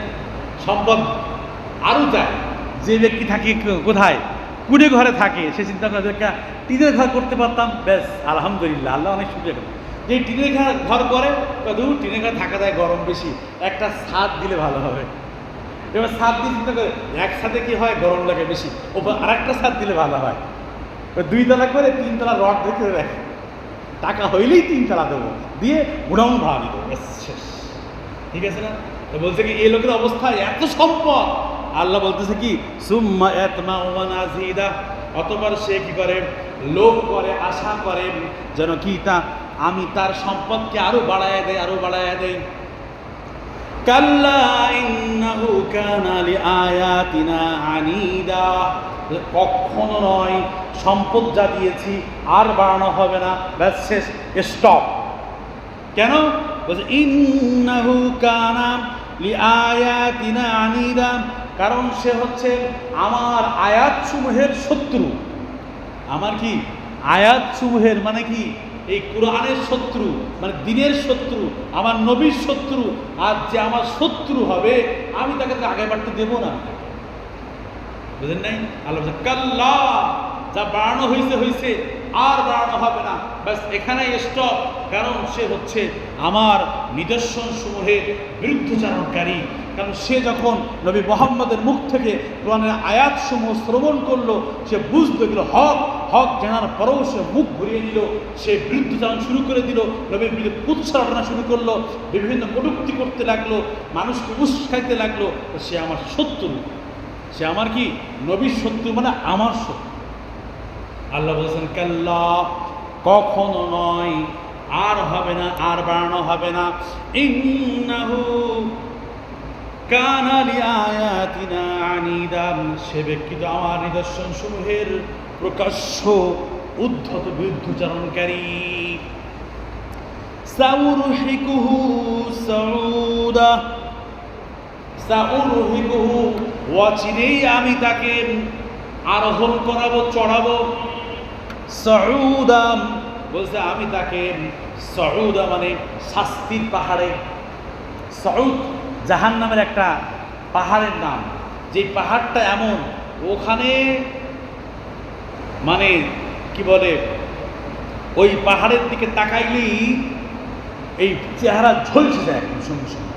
সম্পদ আরো চায়। যে ব্যক্তি থাকে কোথায়? কুড়ে ঘরে থাকে, সে চিন্তা করে একটা টিনের ঘর করতে পারতাম, ব্যাস আলহামদুলিল্লাহ, আল্লাহ অনেক সুবিধা করে। যে টিনের ঘর করে, দূর টিনের ঘরে থাকা যায়, গরম বেশি, একটা ছাদ দিলে ভালো হবে। এবার ছাদ দিয়ে চিন্তা করে এক ছাদে কি হয়, গরম লাগে বেশি, ওপর আর একটা ছাদ দিলে ভালো হয়। 2 তলা করে 3 তলা রড রেখে রাখে, টাকা হইলেই 3 তলা দেবো, দিয়ে গোডাউন ভাড়া দিত, শেষ। ঠিক আছে না? তো বলছে কি এই লোকের অবস্থা এত সম্পদ, আল্লাহ বলতেছে কি সুম্মা ইয়াতমাউ আন আযীদা, অতঃপর সে কি করে? লোভ করে, আশা করে যেন কি তা আমি তার সম্পদকে আরো বাড়ায় দেয়, আরো বাড়ায় দেয়। কাল্লা ইন্নাহু কানা লিআয়াতিনা আনীদা, কখনো নয়, সম্পদ যা দিয়েছি আর বাড়ানো হবে না, ব্যাস শেষ, স্টপ। কেন? বলছে ইন্নাহু কানা লিআয়াতিনা আনীদা, কারণ সে হচ্ছে আমার আয়াতসমূহের শত্রু। আমার কি? আয়াতসমূহের মানে কি? এই কোরআনের শত্রু, মানে দ্বীনের শত্রু, আমার নবীর শত্রু। আর যে আমার শত্রু হবে, আমি তাকে আগে বাড়তে দেবো না। বুঝলেন নাই? আল্লাহ বলছে কাল্লা, যা বাড়ানো হয়েছে আর বাড়ানো হবে না, ব্যাস এখানেই স্টপ। কারণ সে হচ্ছে আমার নিদর্শন সমূহের বিরুদ্ধচারণকারী। কারণ সে যখন নবী মুহাম্মদের মুখ থেকে কোরআনের আয়াতসমূহ শ্রবণ করলো, সে বুঝতে গেল হক, হক জানার পরেও সে মুখ ঘুরিয়ে নিল, সে বিরুদ্ধচারণ শুরু করে দিল, নবীর বিরুদ্ধে কুৎসা শুরু করলো, বিভিন্ন কটূক্তি করতে লাগলো, মানুষকে উস্কাইতে লাগলো। সে আমার শত্রু, সে আমার কি? নবীর শত্রু, মানে আমার শত্রু। আল্লাহ বলছেন কাল্লা, কখনো নয়, আর হবে না, আর বাড়ানো হবে না। ইন্নাহু কানা লিআয়াতিনা আনীদা, সে ব্যক্তি তো আমার নিদর্শন সমূহের প্রকাশ্য উদ্ধত বিরুদ্ধচারণকারী। সাউরহিকুহু সাউদা, সাউরহিকুহু, অচিরেই আমি তাকে আরোহণ করাবো, চড়াবো। সাউদা বলছে আমি তাকে, সাউদা মানে শাস্তির পাহাড়ে। সাউদ জাহান্নামের একটা পাহাড়ের নাম। যে পাহাড়টা এমন, ওখানে মানে কি বলে, ওই পাহাড়ের দিকে তাকাইলেই এই চেহারা ঝলসে যায় একদম, সঙ্গে সঙ্গে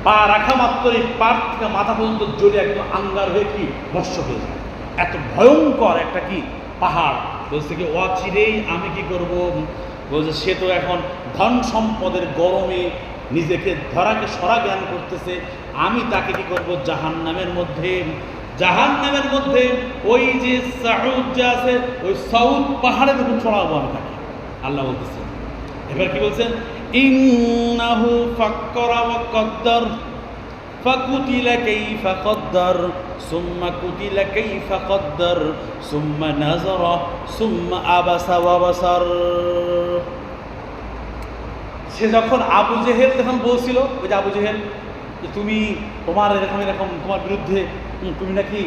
পা রাখা মাত্র এই পার থেকে মাথা পর্যন্ত জ্বলে একদম আঙ্গার হয়ে কি ভস্ম হয়ে যায়। এত ভয়ঙ্কর একটা কি পাহাড়। বলছে কি অচিরেই আমি কি করব? বলছে সে তো এখন ধন সম্পদের গরমে নিজেকে ধরাকে সরা জ্ঞান করতেছে, আমি তাকে কি করব? জাহান্নামের মধ্যে, জাহান্নামের মধ্যে ওই যে সাউদ যে আছে, ওই সাউদ পাহাড়ের উপর চড়াবো আমি তাকে। আল্লাহ বলতেছে, এবার কি বলছেন? ইন্নাহু ফাক্কারা ওয়া কদ্দার, ফাকুতিলা কাইফা কদ্দার, সুম্মা কুতিলা কাইফা কদ্দার, সুম্মা নাযারা, সুম্মা আবাসা ওয়া বাসার। সে যখন আবু জেহেল যখন বলছিল, ওই যে আবু জেহেল, তুমি তোমার এরকম এরকম তোমার বিরুদ্ধে, তুমি নাকি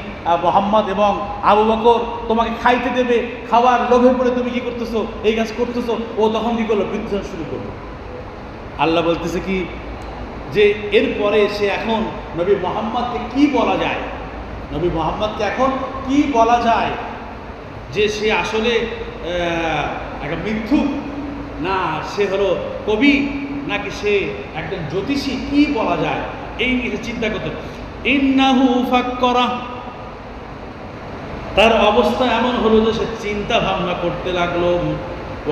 মুহাম্মদ এবং আবু বকর তোমাকে খাইতে দেবে, খাওয়ার লোভে পড়ে তুমি কি করতেছো, এই কাজ করতেছো। ও তখন কি করলো? বিদ্রোহ শুরু করলো। আল্লাহ বলতেছে কি যে এরপরে সে এখন নবী মুহাম্মদকে কি বলা যায়, নবী মুহাম্মদকে এখন কি বলা যায়, যে সে আসলে একটা মিথ্যুক, না সে হলো কবি, নাকি সে একজন জ্যোতিষী, কি বলা যায়, এই চিন্তা করতে। ইন্নাহু ফাক্করা, তার অবস্থা এমন হলো যে সে চিন্তা ভাবনা করতে লাগলো।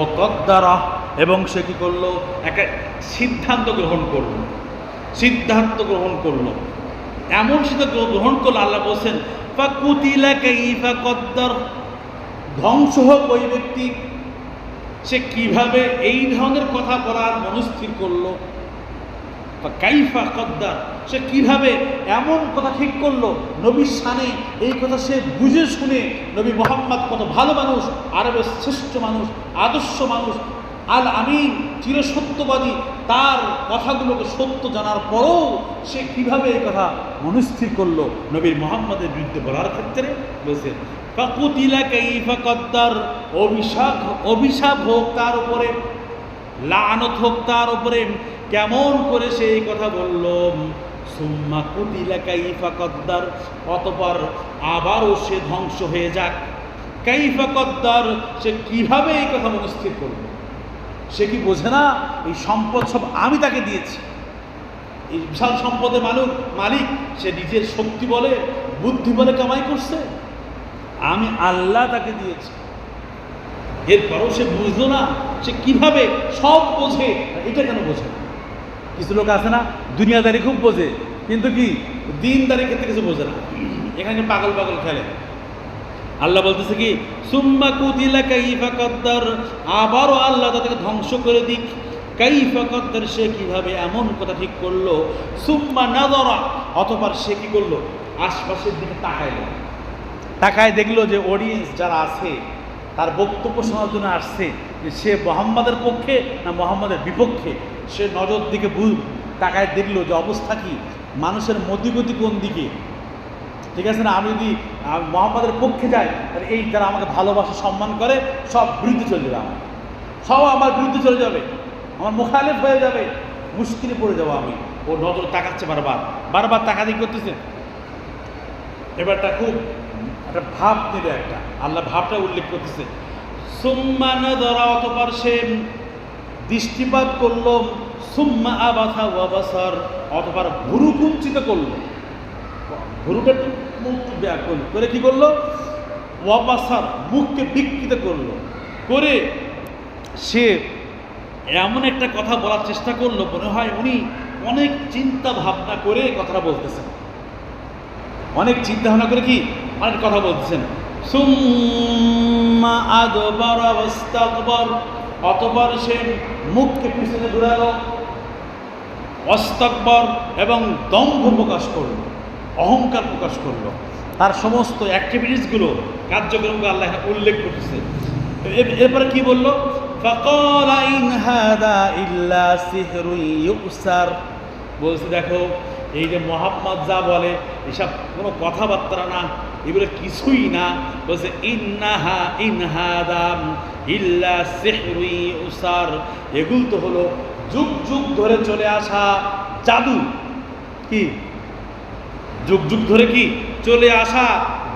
ও কদ্দারা, এবং সে কি করলো, একটা সিদ্ধান্ত গ্রহণ করলো, এমন সিদ্ধান্ত গ্রহণ করলো, আল্লাহ বলছেন ফাকুতিলা কাইফা কদ্দার, ধ্বংস হোক ওই ব্যক্তি, সে কিভাবে এই ধরনের কথা বলার মনস্থির করলো। কাইফা কদ্দার, সে কিভাবে এমন কথা ঠিক করলো, নবীর শানে এই কথা সে বুঝে শুনে, নবী মুহাম্মদ কত ভালো মানুষ, আরবের শ্রেষ্ঠ মানুষ, আদর্শ মানুষ, আল আমিন, চিরসত্যবাদী, তার কথাগুলোকে সত্য জানার পরও সে কিভাবে এই কথা মনস্থির করলো নবীর মুহাম্মদের বিরুদ্ধে বলার ক্ষেত্রে। বলছেন ফাকুতিলা কাইফা কদ্দার, অভিশাপ হোক তার উপরে, লানত হোক তার উপরে, কেমন করে সে এই কথা বলল। সুম্মা কুতিলা কাইফা কদ্দার, অতঃপর আবারও সে ধ্বংস হয়ে যাক। কাইফা কদ্দার, সে কিভাবে এই কথা মনস্থির করবে। সে কি বোঝে না এই সম্পদ সব আমি তাকে দিয়েছি, এই বিশাল সম্পদের মালিক সে নিজের শক্তি বলে, বুদ্ধি বলে কামাই করছে, আমি আল্লাহ তাকে দিয়েছি। এরপরও সে বুঝলো না, সে কিভাবে সব বোঝে, এটা কেন বোঝে না। কিছু লোক আছে না, দুনিয়াদারি খুব বোঝে, কিন্তু কি দিনদারি ক্ষেত্রে কিছু বোঝে না, এখানে পাগল খেলে। আল্লাহ বলতেছে কি সুম্মা কুতিলা কাইফা কদ্দার, আবারও আল্লাহ তাদেরকে ধ্বংস করে দিক। কাইফা কদ্দার, সে কিভাবে এমন কথা ঠিক করলো। সুম্মা নাযারা, অতঃপর সে কি করলো, আশপাশের দিকে তাকায় দেখলো যে অডিয়েন্স যারা আছে তার বক্তব্য শোনার জন্য আসছে, সে মুহাম্মাদের পক্ষে না মুহাম্মাদের বিপক্ষে। সে নজর দিকে তাকায় দেখলো যে অবস্থা কি, মানুষের মতিগতি কোন দিকে। ঠিক আছে না, আমি যদি মুহাম্মাদের পক্ষে যাই, তাহলে এই যারা আমাকে ভালোবাসে সম্মান করে সব বিরুদ্ধে চলে যাবে, সব আমার বিরুদ্ধে চলে যাবে, আমার মুখালিফ হয়ে যাবে, মুশকিলে পড়ে যাবো আমি। ও নজর তাকাচ্ছে বারবার তাকাতাকি করতেছে। এবারটা খুব একটা ভাব নেবে, একটা আল্লাহ ভাবটা উল্লেখ করতেছে। সুম্মা নাযারা, অতঃপর সে দৃষ্টিপাত করলো। সুম্মা আবাসা ওয়া বাসার, অতঃপর ভুরু কুঞ্চিত করলো, ভুরুটা মুখ ব্যাকুল করে কি করলো, ওয়া বাসার, মুখকে বিকৃত করলো, করে সে এমন একটা কথা বলার চেষ্টা করলো, মনে হয় উনি অনেক চিন্তা ভাবনা করে কথাটা বলতেছেন, অনেক চিন্তা ভাবনা করে কি অনেক কথা বলতেছেন। সুম্মা আদবারা ওয়াস্তাকবার, অতঃপর সে মুখকে পিছনে ঘুরালো, ওয়াস্তাকবার, এবং দম্ভ প্রকাশ করলো, অহংকার প্রকাশ করলো। তার সমস্ত অ্যাক্টিভিটিসগুলো, কার্যক্রমগুলো আল্লাহ উল্লেখ করতেছে। এরপরে কি বললো, ফাকালা ইন হাদা ইল্লা সিহরুন ইউসার, বলছে দেখো এই যে মুহাম্মদ যা বলে এসব কোনো কথাবার্তা না, এগুলো কিছুই না। বলছে ইন হাদা ইল্লা সিহরুন ইউসার, এগুলো তো হলো যুগ যুগ ধরে চলে আসা জাদু। কি যুগ যুগ ধরে কি চলে আসা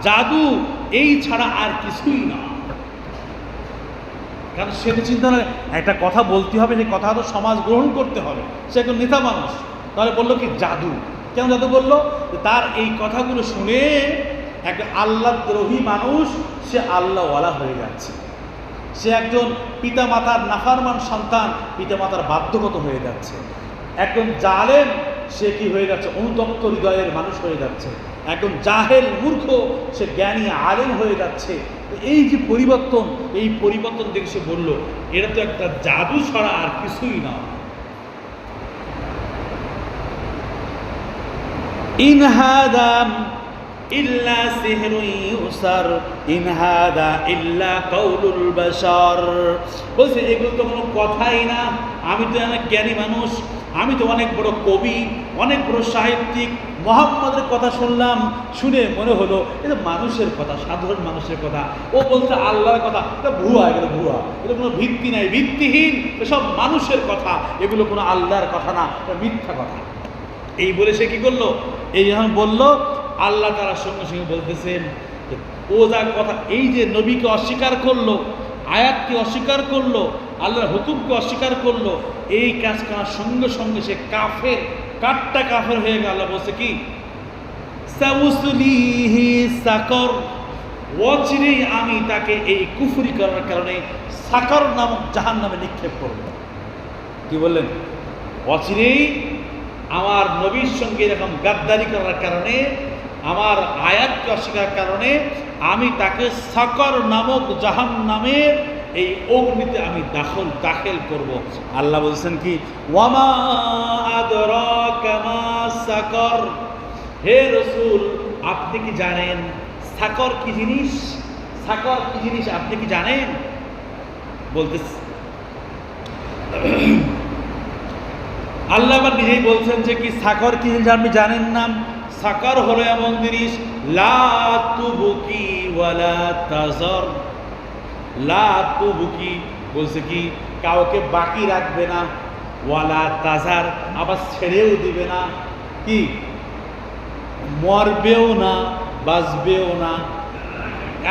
জাদু, এই ছাড়া আর কিছুই না। কারণ সে তো চিন্তা করে একটা কথা বলতে হবে, সেই কথা তো সমাজ গ্রহণ করতে হবে, সে একজন নেতা মানুষ। তাহলে বললো কি জাদু, কেন জাদু বললো, তার এই কথাগুলো শুনে একটা আল্লাহদ্রোহী মানুষ সে আল্লাহওয়ালা হয়ে যাচ্ছে, সে একজন পিতামাতার নাফরমান সন্তান, পিতামাতার বাধ্যগত হয়ে যাচ্ছে। একজন জালেম সে কি হয়ে যাচ্ছে, অনুতপ্ত হৃদয়ের মানুষ হয়ে যাচ্ছে। একজন জাহেল মূর্খ সে জ্ঞানী আলেম হয়ে যাচ্ছে। এই যে পরিবর্তন, এই পরিবর্তন দেখে সে বলল এটা তো একটা জাদু ছাড়া আর কিছুই না। ইন হাদা ইল্লা সিহরুন ইউসার, ইন হাদা ইল্লা কাউলুল বাশার, বলছে এগুলো তো কোনো কথাই না, আমি তো অনেক জ্ঞানী মানুষ, আমি তো অনেক বড় কবি, অনেক বড় সাহিত্যিক, মুহাম্মদের কথা শুনলাম, শুনে মনে হলো এটা মানুষের কথা, সাধারণ মানুষের কথা। ও বলছে আল্লাহর কথা, এটা ভুয়া, এগুলো ভুয়া, এটা কোনো ভিত্তি নাই, ভিত্তিহীন, এসব মানুষের কথা, এগুলো কোনো আল্লাহর কথা না, এটা মিথ্যা কথা। এই বলে সে কি করলো, এই যখন বললো আল্লাহ তাআলা সঙ্গে সঙ্গে বলতেছেন ও যা কথা, এই যে নবীকে অস্বীকার করলো, আয়াতকে অস্বীকার করলো, আল্লাহর হুকুমকে অস্বীকার করলো, এই কাজ করার সঙ্গে সঙ্গে সে কাফের, কাট্টা কাফের হয়ে গেল। আল্লাহ বলছে কি সাউসলিহি সাকর, অচিরেই আমি তাকে এই কুফরি করার কারণে সাকর নামক জাহান্নামে নিক্ষেপ করব। কি বললেন? অচিরেই আমার নবীর সঙ্গে এরকম গাদ্দারি করার কারণে, আমার আয়াতকে অস্বীকার কারণে আমি তাকে সাকর নামক জাহান্নামে এই অগ্নিতে আমি দাখিল করব। আল্লাহ বলছেন কি ওয়ামা আদরাকা মা সাকর, হে রাসূল আপনি কি জানেন সাকর কি জিনিস? সাকর কি জিনিস আপনি কি জানেন? বলতেছে আল্লাহ আবার নিজেই বলছেন যে কি সাকর কি জিনিস আপনি জানেন না? সাকর হলো এমন জিনিস লা তুবকি ওয়ালা তাজার, লা তুবকি বলছে কি কাউকে বাকি রাখবে না, ওয়ালা তাজার আবার ছেড়েও দিবে না, কি মরবেও না বাঁচবেও না,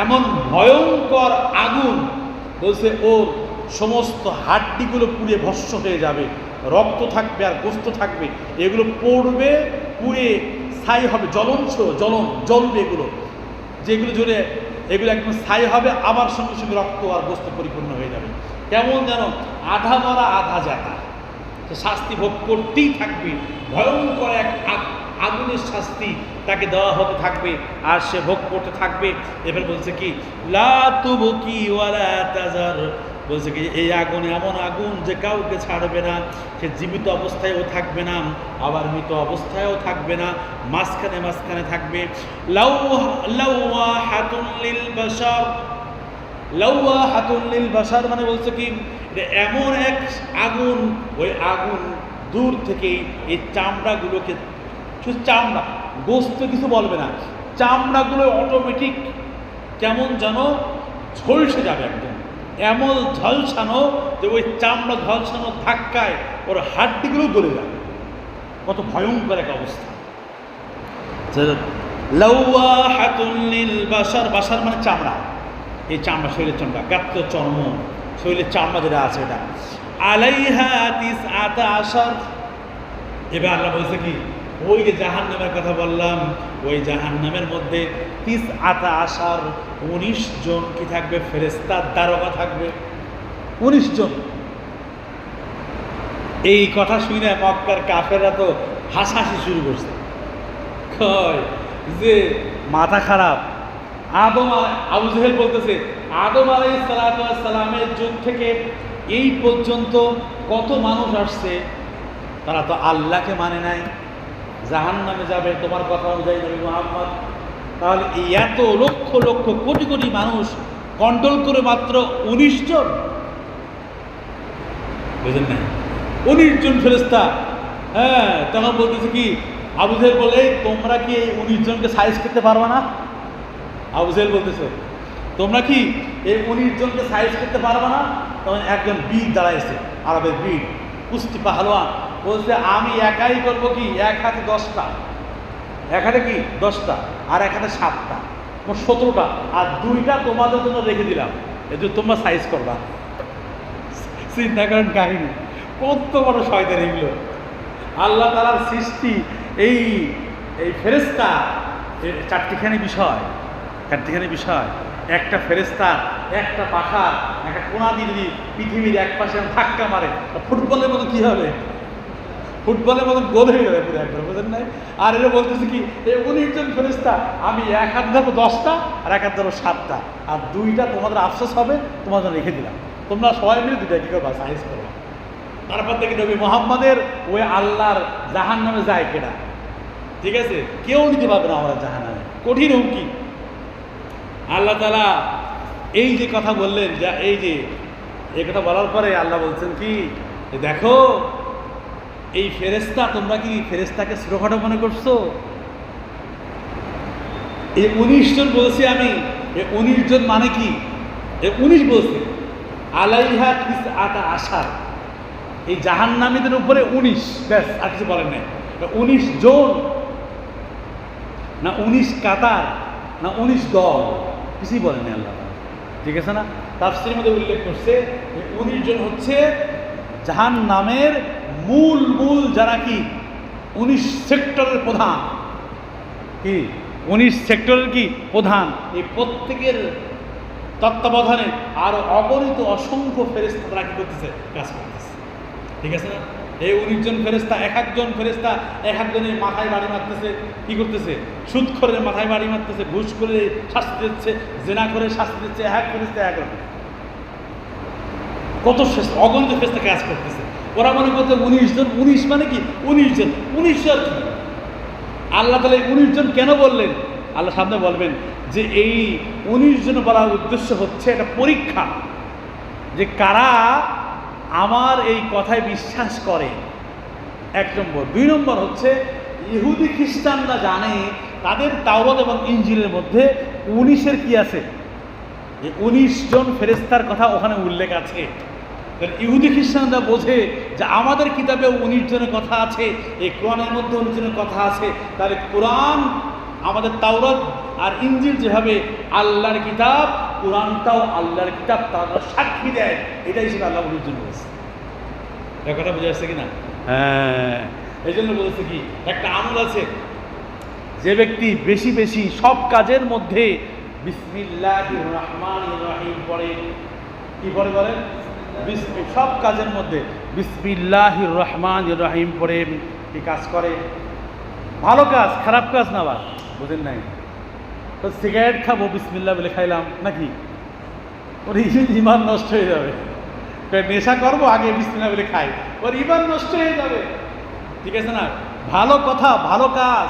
এমন ভয়ঙ্কর আগুন বলছে ওর সমস্ত হাড্ডিগুলো পুড়ে ভস্ম হয়ে যাবে, রক্ত থাকবে আর গোস্ত থাকবে, এগুলো পড়বে পুড়ে ছাই হবে, জ্বলবে এগুলো, যেগুলো জুড়ে এগুলো একদম ছাই হবে, আবার সঙ্গে সঙ্গে রক্ত আর গোস্ত পরিপূর্ণ হয়ে যাবে। কেমন যেন আধা মরা আধা জাতা, সে শাস্তি ভোগ করতেই থাকবে, ভয়ঙ্কর এক আগুনের শাস্তি তাকে দেওয়া হতে থাকবে আর সে ভোগ করতে থাকবে। এবার বলছে কি লা তুবকি ওয়ালা তাজার, বলছে কি এই আগুন এমন আগুন যে কাউকে ছাড়বে না, সে জীবিত অবস্থায়ও থাকবে না আবার মৃত অবস্থায়ও থাকবে না, মাঝখানে থাকবে। লাওয়াহাতুল লিল বাশার, লাওয়াহাতুল লিল বাশার মানে বলছে কি এমন এক আগুন, ওই আগুন দূর থেকেই এই চামড়াগুলোকে, শুধু চামড়া গোস্ত কিছু বলবে না, চামড়াগুলো অটোমেটিক কেমন যেন ঝলসে যাবে, একদম এমন ঝলসানো যে ওই চামড়া ঝলসানো ধাক্কায় ওর হাড্ডিগুলো গলে যাবে। কত ভয়ঙ্কর এক অবস্থা। লাওয়াহাতুল লিল বাশার, বাশার মানে চামড়া, এই চামড়া শরীরের চামড়া, গাত্র চর্ম, শরীরের চামড়া যেটা আছে এটা। আলাইহা তিসআতা আশার, এবার আল্লাহ বলছে কি ওই যে জাহান্নামের কথা বললাম, ওই জাহান্নামের মধ্যে 19 জন কি থাকবে? ফেরেশতা দারোগা থাকবে 19 জন। এই কথা শুনে মক্কার কাফেররা তো হাসাহাসি শুরু করছে, যে মাথা খারাপ। আবু জেহেল বলতেছে আদম আলাইহিস সালামের যুগ থেকে এই পর্যন্ত কত মানুষ আসছে, তারা তো আল্লাহকে মানে নাই, জাহান্নামে যাবে তোমার কথা অনুযায়ী নবী মুহাম্মদ। তাহলে এই এত লক্ষ লক্ষ কোটি কোটি মানুষ কন্ট্রোল করে মাত্র 19 জন, বুঝলেন না? 19 জন ফেরেশতা। হ্যাঁ, তখন বলতেছে কি আবু জেহেল বলে তোমরা কি এই 19 জনকে সাইজ করতে পারবা না? আবু জেহেল বলতেছে তোমরা কি এই 19 জনকে সাইজ করতে পারবা না? তখন একজন বীর দাঁড়াইছে, আরবের বীর, কুস্তি পাহলোয়ান, বলছে আমি একাই করবো কি, এক হাতে 10টা, এক হাতে কি 10টা আর এক হাতে 7টা, 17টা, আর 2টা তোমাদের জন্য রেখে দিলাম, এই যে তোমরা সাইজ করবা। চিন্তা করেন কাহিনী, কত বড় শয়তান এগুলো। আল্লাহ তাআলার সৃষ্টি এই ফেরেশতা, চারটিখানি বিষয়, একটা ফেরেশতা একটা পাখা একটা কোনা দিয়ে যদি পৃথিবীর এক পাশে ধাক্কা মারে, ফুটবলের মতো কি হবে? ফুটবলের মতো গোল হয়ে যাবে পুরো একবার, বুঝলেন নাই? আর এরা বলতেছে কি এই 19 জন ফেরেশতা, আমি এক হাত ধরবো 10টা আর এক হাত ধরবো 7টা, আর 2টা তোমাদের আফসোস হবে, তোমাদের রেখে দিলাম, তোমরা সবাই মিলে 2টা কি করবা? সাইজ করবা। তারপর থেকে নবী মুহাম্মাদের ওই আল্লাহর জাহান্নামে যায় কেনা, ঠিক আছে? কেউ নিতে পারবে না আমরা জাহান্নামে, কঠিন হুমকি। আল্লাহ তাআলা এই যে কথা বললেন, যা এই কথা বলার পরে আল্লাহ বলছেন কি দেখো এই ফেরেশতা, তোমরা কি ফেরেশতাকে ছোটখাটো মনে করছো? এই 19 জন বলছি আমি, এই 19 জন মানে কি? এই 19 বলছে আলাইহা তিসআতা আশার, এই জাহান্নামীদের উপরে 19, ব্যাস, আর কিছু বলেন নাই। 19 জন না 19 কাতার, না 19 দল, কিছুই বলেনি আল্লাহ। ঠিক আছে না? তাফসীরের মধ্যে উল্লেখ করছে যে 19 জন হচ্ছে জাহান্নামের মূল যারা কি 19 সেক্টরের প্রধান। কি 19 সেক্টরের কি প্রধান? এই প্রত্যেকের তত্ত্বাবধানে আরো অগণিত অসংখ্য ফেরেশতা তারা কি করতেছে? কাজ করতেছে। ঠিক আছে না? এই 19 জন ফেরেশতা, এক একজন ফেরেশতা এক একজনের মাথায় বাড়ি মারতেছে। কি করতেছে? সুদখোরের মাথায় বাড়ি মারতেছে, ঘুষ করে শাস্তি দিচ্ছে, জেনা করে শাস্তি দিচ্ছে, এক ফেরেশতা এক রকম। কত অগণিত ফেরেশতা কাজ করতেছে। ওরা মনে করতে 19 জন, 19 মানে কি 19 জন, 19 জন কি? আল্লাহ তাআলা 19 জন কেন বললেন? আল্লাহ সামনে বলবেন যে এই 19 জন বলার উদ্দেশ্য হচ্ছে একটা পরীক্ষা, যে কারা আমার এই কথায় বিশ্বাস করে, 1 নম্বর। 2 নম্বর হচ্ছে ইহুদি খ্রিস্টানরা জানে তাদের তাওরাত এবং ইনজিলের মধ্যে 19-এর কি আছে, যে 19 জন ফেরেশতার কথা ওখানে উল্লেখ আছে। ইহুদি খ্রিস্টানরা বোঝে যে আমাদের কিতাবে 19 জনের কথা আছে, এই কোরআনের মধ্যে 19 জনের কথা আছে, তাহলে কোরআন আমাদের তাওরাত আর ইনজিল যেভাবে আল্লাহর কিতাব, কোরআনটাও আল্লাহর কিতাব, তারা সাক্ষী দেয়। এটাই ছিল আল্লাহ 19 জন বলেছে। এই কথা বোঝা যাচ্ছে কিনা? হ্যাঁ, এই জন্য বলেছে কি একটা আমল আছে, যে ব্যক্তি বেশি বেশি সব কাজের মধ্যে বিসমিল্লাহির রহমানির রহিম পড়ে, কি পড়ে বলেন? সব কাজের মধ্যে বিসমিল্লাহির রহমানির রহিম পড়ে কি কাজ করে, ভালো কাজ, খারাপ কাজ না, আবার বুঝেন নাই? তো সিগারেট খাবো বিসমিল্লাহ বলে খাইলাম নাকি, ওর ঈমান নষ্ট হয়ে যাবে। নেশা করবো আগে বিসমিল্লাহ বলে খাই, ওর ঈমান নষ্ট হয়ে যাবে। ঠিক আছে না? ভালো কথা, ভালো কাজ,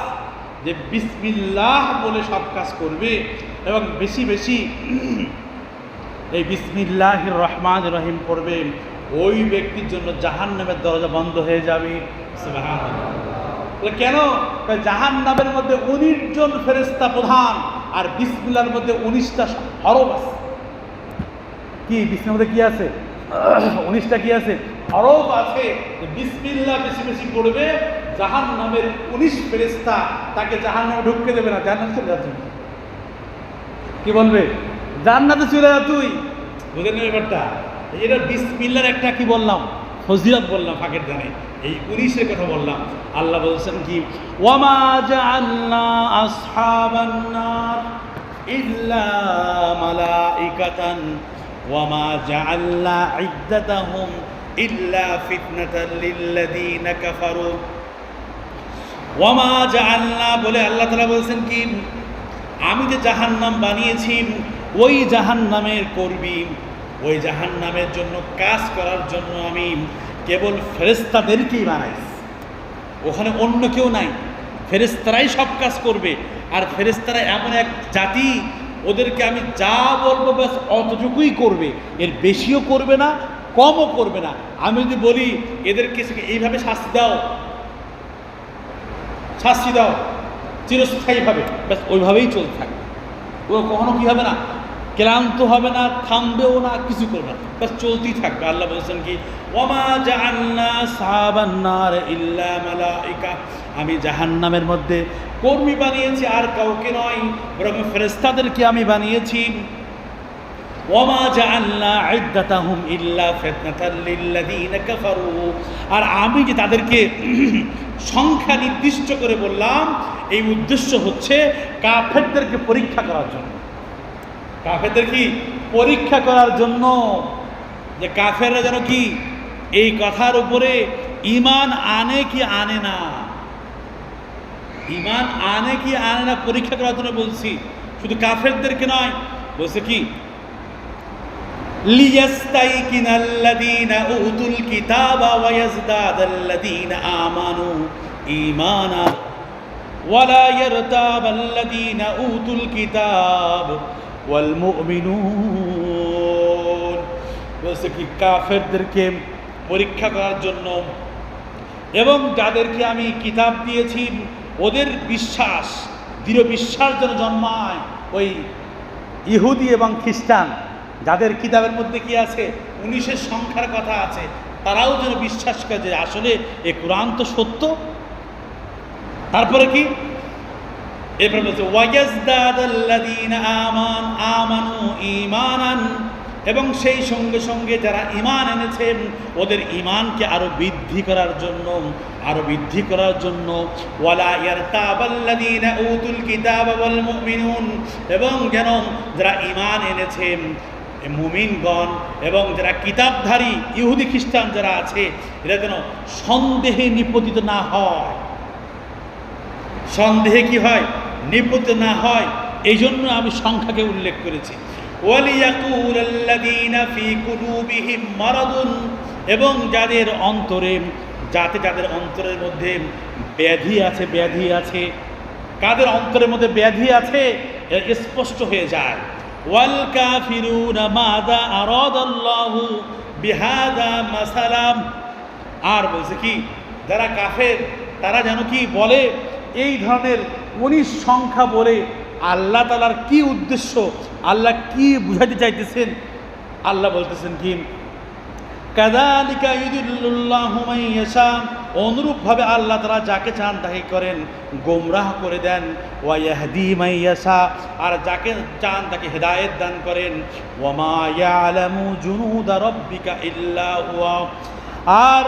যে বিসমিল্লাহ বলে সব কাজ করবে এবং বেশি বেশি এই বিসমিল্লাহির রহমানির রহিম পড়বে, ওই ব্যক্তির জন্য জাহান্নামের দরজা বন্ধ হয়ে যাবে। সুবহানাল্লাহ। কেন? জাহান্নামের মধ্যে 19 জন ফেরেশতা প্রধান, আর বিসমিল্লাহর মধ্যে 19টা হরফ আছে। কি বিসমিল্লাহর মধ্যে কি আছে? 19টা কি আছে? হরফ আছে। বিসমিল্লাহ বেশি বেশি পড়বে, জাহান্নামের 19 ফেরেশতা তাকে জাহান্নামে ঢুকতে দেবে না, জান্নাতে চলে যাবে। কি বলবে? জান্নাতে চলে যা তুই। বুঝলেন ব্যাপারটা? এটা বিসমিল্লাহর একটা কি বললাম, ফজিলত বললাম, ফাঁকের জানে এই 19-এর কথা বললাম। আল্লাহ বলছেন কি, ওয়ামা জাআলনা আসহাবান নার ইল্লা মালাইকাতান ওয়ামা জাআলনা ইদ্দাতাহুম ইল্লা ফিতনাতাল লিল্লাযীনা কাফারু। ওয়ামা জাআলনা বলে আল্লাহ তাআলা বলছেন কি, আমি যে জাহান্নাম বানিয়েছি, ওই জাহান্নামের কর্মী, ওই জাহান্নামের জন্য কাজ করার জন্য আমি কেবল ফেরেশতাদেরকেই বানাইছি। ওখানে অন্য কেউ নাই, ফেরেশতারাই সব কাজ করবে। আর ফেরেশতারা এমন এক জাতি, ওদেরকে আমি যা বলবো ব্যাস অতটুকুই করবে, এর বেশিও করবে না, কমও করবে না। আমি যদি বলি এদেরকে এইভাবে শাস্তি দাও, শাস্তি দাও চিরস্থায়ীভাবে, ব্যাস ওইভাবেই চলতে থাকবে। ও কখনো কি হবে না, ক্লান্ত হবে না, থামবেও না, কিছু করবে না, ব্যাস চলতেই থাকবে। আল্লাহ বলছেন কি, ওয়ামা জাআলনা আসহাবান নার ইল্লা মালাইকা, আমি জাহান্নামের মধ্যে কর্মী বানিয়েছি আর কাউকে নয়, বরং ফেরেশতাদেরকে আমি বানিয়েছি। ওয়ামা জাআলনা ইদ্দাতাহুম ইল্লা ফিতনাতাল লিল্লাযীনা কাফারু, আর আমি যে তাদেরকে সংখ্যা নির্দিষ্ট করে বললাম, এই উদ্দেশ্য হচ্ছে কাফেরদেরকে পরীক্ষা করার জন্য। কাফেরদের কি পরীক্ষা করার জন্য, যে কাফেররা যেন কি এই কথার উপরে ঈমান আনে কি আনে না, ঈমান আনে কি আনে না পরীক্ষা করার জন্য বলছি। শুধু কাফেরদেরকে নয়, বলছে কি, লিয়াস্তাইকিনাল্লাযীনা উতুল কিতাবা ওয়া ইয়াজদাদাল্লাযীনা আমানু ঈমানা ওয়ালা ইয়ারতাবাল্লাযীনা উতুল কিতাব ওয়াল মুমিনুন। বলছে কি, কাফেরদেরকে পরীক্ষা করার জন্য এবং যাদেরকে আমি কিতাব দিয়েছি ওদের বিশ্বাস, দৃঢ় বিশ্বাস যেন জন্মায়। ওই ইহুদি এবং খ্রিস্টান যাদের কিতাবের মধ্যে কি আছে, 19-এর সংখ্যার কথা আছে, তারাও যেন বিশ্বাস করে যে আসলে এই কোরআন তো সত্য। তারপরে কি, এরপর বলছে ওয়ায়াজদাদাল্লাযীনা আমানু ঈমানান, এবং সেই সঙ্গে সঙ্গে যারা ঈমান এনেছেন ওদের ঈমানকে আরো বৃদ্ধি করার জন্য ওয়ালা ইয়ারতাবাল্লাযীনা উতুল কিতাবা ওয়াল মুমিনুন, এবং যেন যারা ঈমান এনেছেন মুমিনগণ এবং যারা কিতাবধারী ইহুদি খ্রিস্টান যারা আছে এরা যেন সন্দেহে নিপতিত না হয়। সন্দেহে কি হয়? নিপতিত না হয়। এই জন্য আমি সংখ্যাকে উল্লেখ করেছি। ওয়ালিয়াকুলাল্লাযীনা ফী কুলুবিহিম মারাদুন, এবং যাদের অন্তরের মধ্যে ব্যাধি আছে, কাদের অন্তরের মধ্যে ব্যাধি আছে স্পষ্ট হয়ে যায়। ওয়াল কাফিরুনা মাযা আরাদাল্লাহু বিহাযা মাসালাম, আর বলছে কি যারা কাফের তারা যেন কি বলে, এই ধরনের 19 সংখ্যা বলে আল্লাহ তাআলার কি উদ্দেশ্য, আল্লাহ কি বুঝাতে চাইতেছেন। আল্লাহ বলতেছেন কি কাযালিকা ইউদিল্লুল্লাহু মান ইয়াশা, অনুরূপভাবে আল্লাহ তাআলা যাকে চান তাকে করেন গোমরাহ করে দেন। ওয়া ইয়াহদি মান ইয়াশা, আর যাকে চান তাকে হেদায়েত দান করেন। ওয়া মা ইয়ালামু জুনুদা রাব্বিকা ইল্লা হুয়া, আর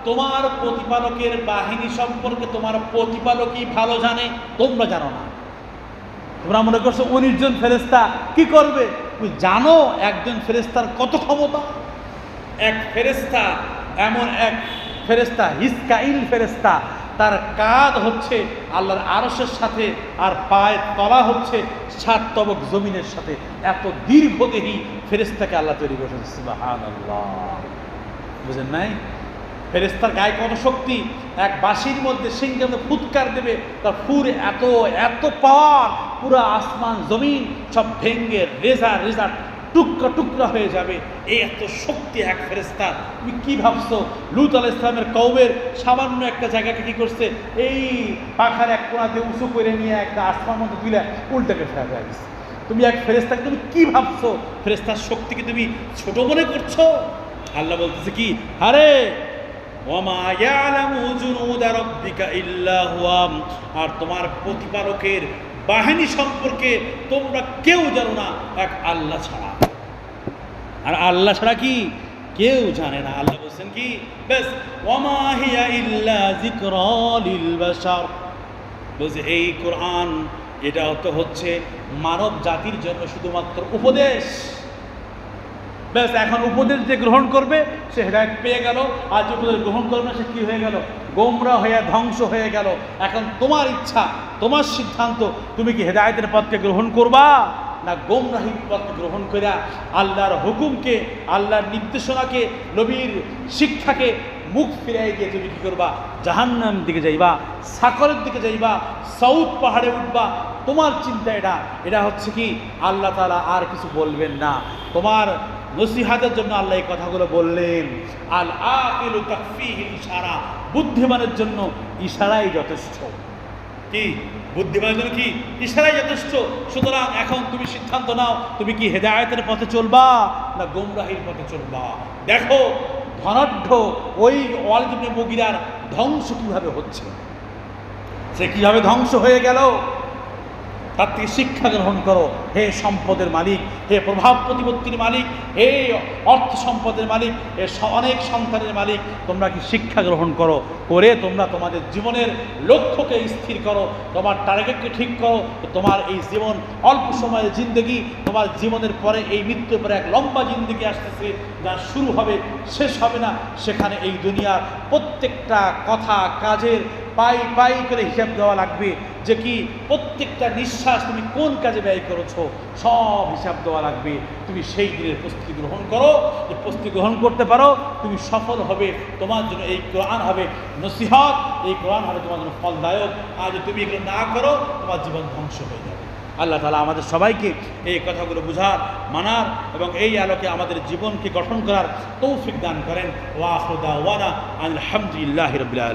তোমার প্রতিপালকের বাহিনী সম্পর্কে তোমার প্রতিপালকই ভালো জানে, তোমরা জানো না। তোমরা মনে করছো 19 জন ফেরেশতা কি করবে? তুমি জানো একজন ফেরেশতার কত ক্ষমতা? এক ফেরেশতা, এমন এক ফেরেশতা হিসকাইল ফেরেশতা, তার কাঁধ হচ্ছে আল্লাহর আরশের সাথে আর পায়ের তলা হচ্ছে 7 তবক জমিনের সাথে। এত দীর্ঘদেহী ফেরেশতাকে আল্লাহ তৈরি করেছেন। সুবহানাল্লাহ, বুঝেন নাই? ফেরেশতার গায়ে কত শক্তি! এক বাঁশির মধ্যে সিংহের মধ্যে ফুৎকার দেবে, তার ফুর এত পাওয়ার, পুরো আসমান জমিন সব ভেঙ্গে রেজা টুকরা হয়ে যাবে। এই এত শক্তি এক ফেরেশতা। তুমি কি ভাবছো লূত আলাইহিস সালামের কওমের সামান্য একটা জায়গাকে কি করছে? এই পাখার এক কোণা দিয়ে উঁচু করে নিয়ে একটা আসমান মধ্যে তুলে উল্টাকে ফেলা যায়। তুমি এক ফেরেশতাকে তুমি কি ভাবছো? ফেরেশতার শক্তিকে তুমি ছোট মনে করছো? আল্লাহ বলতেছে কি, আরে ওয়ামা ইয়ালামু জুনুদা রাব্বিকা ইল্লা হুয়া, আর তোমার প্রতিপালকের বাহিনী সম্পর্কে তোমরা কেউ জানো না এক আল্লাহ ছাড়া। আর আল্লাহ ছাড়া কি কেউ জানে না। আল্লাহ বলছেন কি, বাস ওয়ামা হিয়া ইল্লা যিকরা লিল বাশার, বলছে এই কোরআন এটা হচ্ছে মানব জাতির জন্য শুধুমাত্র উপদেশ। ব্যাস, এখন উপদেশ যে গ্রহণ করবে সে হেদায়েত পেয়ে গেল, আর যে উপদেশ গ্রহণ করবে সে কি হয়ে গেল? গোমরা হয়ে ধ্বংস হয়ে গেল। এখন তোমার ইচ্ছা, তোমার সিদ্ধান্ত, তুমি কি হেদায়েতের পথকে গ্রহণ করবা না গোমরাহির পথকে গ্রহণ করে আল্লাহর হুকুমকে, আল্লাহর নির্দেশনাকে, নবীর শিক্ষাকে মুখ ফিরাই গিয়ে তুমি কি করবা? জাহান্নাম দিকে যাইবা, সাকরের দিকে যাইবা, সাউদ পাহাড়ে উঠবা। তোমার চিন্তা এটা হচ্ছে কি আল্লাহ তাআলা আর কিছু বলবেন না। তোমার নসিহাতের জন্য আল্লাহ এই কথাগুলো বললেন। আল আকিলু তাকফিহিল ইশারা, বুদ্ধিমানের জন্য ইশারাই যথেষ্ট। কি বুদ্ধিমানের জন্য কি ইশারাই যথেষ্ট। সুতরাং এখন তুমি সিদ্ধান্ত নাও, তুমি কি হেদায়েতের পথে চলবা না গোমরাহির পথে চলবা। দেখো ধনাঢ্য ওই ওয়ালিদ ইবনে মুগিরার ধ্বংস কিভাবে হচ্ছে, সে কিভাবে ধ্বংস হয়ে গেল। তার থেকে শিক্ষা গ্রহণ করো। হে সম্পদের মালিক, হে প্রভাব প্রতিপত্তির মালিক, হে অর্থ সম্পদের মালিক, হে অনেক সন্তানের মালিক, তোমরা কি শিক্ষা গ্রহণ করো, করে তোমরা তোমাদের জীবনের লক্ষ্যকে স্থির করো, তোমার টার্গেটকে ঠিক করো। তোমার এই জীবন অল্প সময়ের জিন্দগি, তোমার জীবনের পরে এই মৃত্যুর পরে এক লম্বা জিন্দগি আসতেছে, যা শুরু হবে শেষ হবে না। সেখানে এই দুনিয়ার প্রত্যেকটা কথা কাজের পাই করে হিসাব দেওয়া লাগবে, যে কি প্রত্যেকটা নিঃশ্বাস তুমি কোন কাজে ব্যয় করেছো সব হিসাব দেওয়া লাগবে। তুমি সেই দিনের প্রস্তুতি গ্রহণ করো, যে প্রস্তুতি গ্রহণ করতে পারো তুমি সফল হবে। তোমার জন্য এই কোরআন হবে নসিহত, এই কোরআন হবে তোমার জন্য ফলদায়ক। আর যদি তুমি এগুলো না করো তোমার জীবন ধ্বংস হয়ে যাবে। আল্লাহ তাআলা আমাদের সবাইকে এই কথাগুলো বুঝার, মানার এবং এই আলোকে আমাদের জীবনকে গঠন করার তৌফিক দান করেন। ওয়া আখিরু দাওয়ানা আলহামদুলিল্লাহি রাব্বিল আলামিন।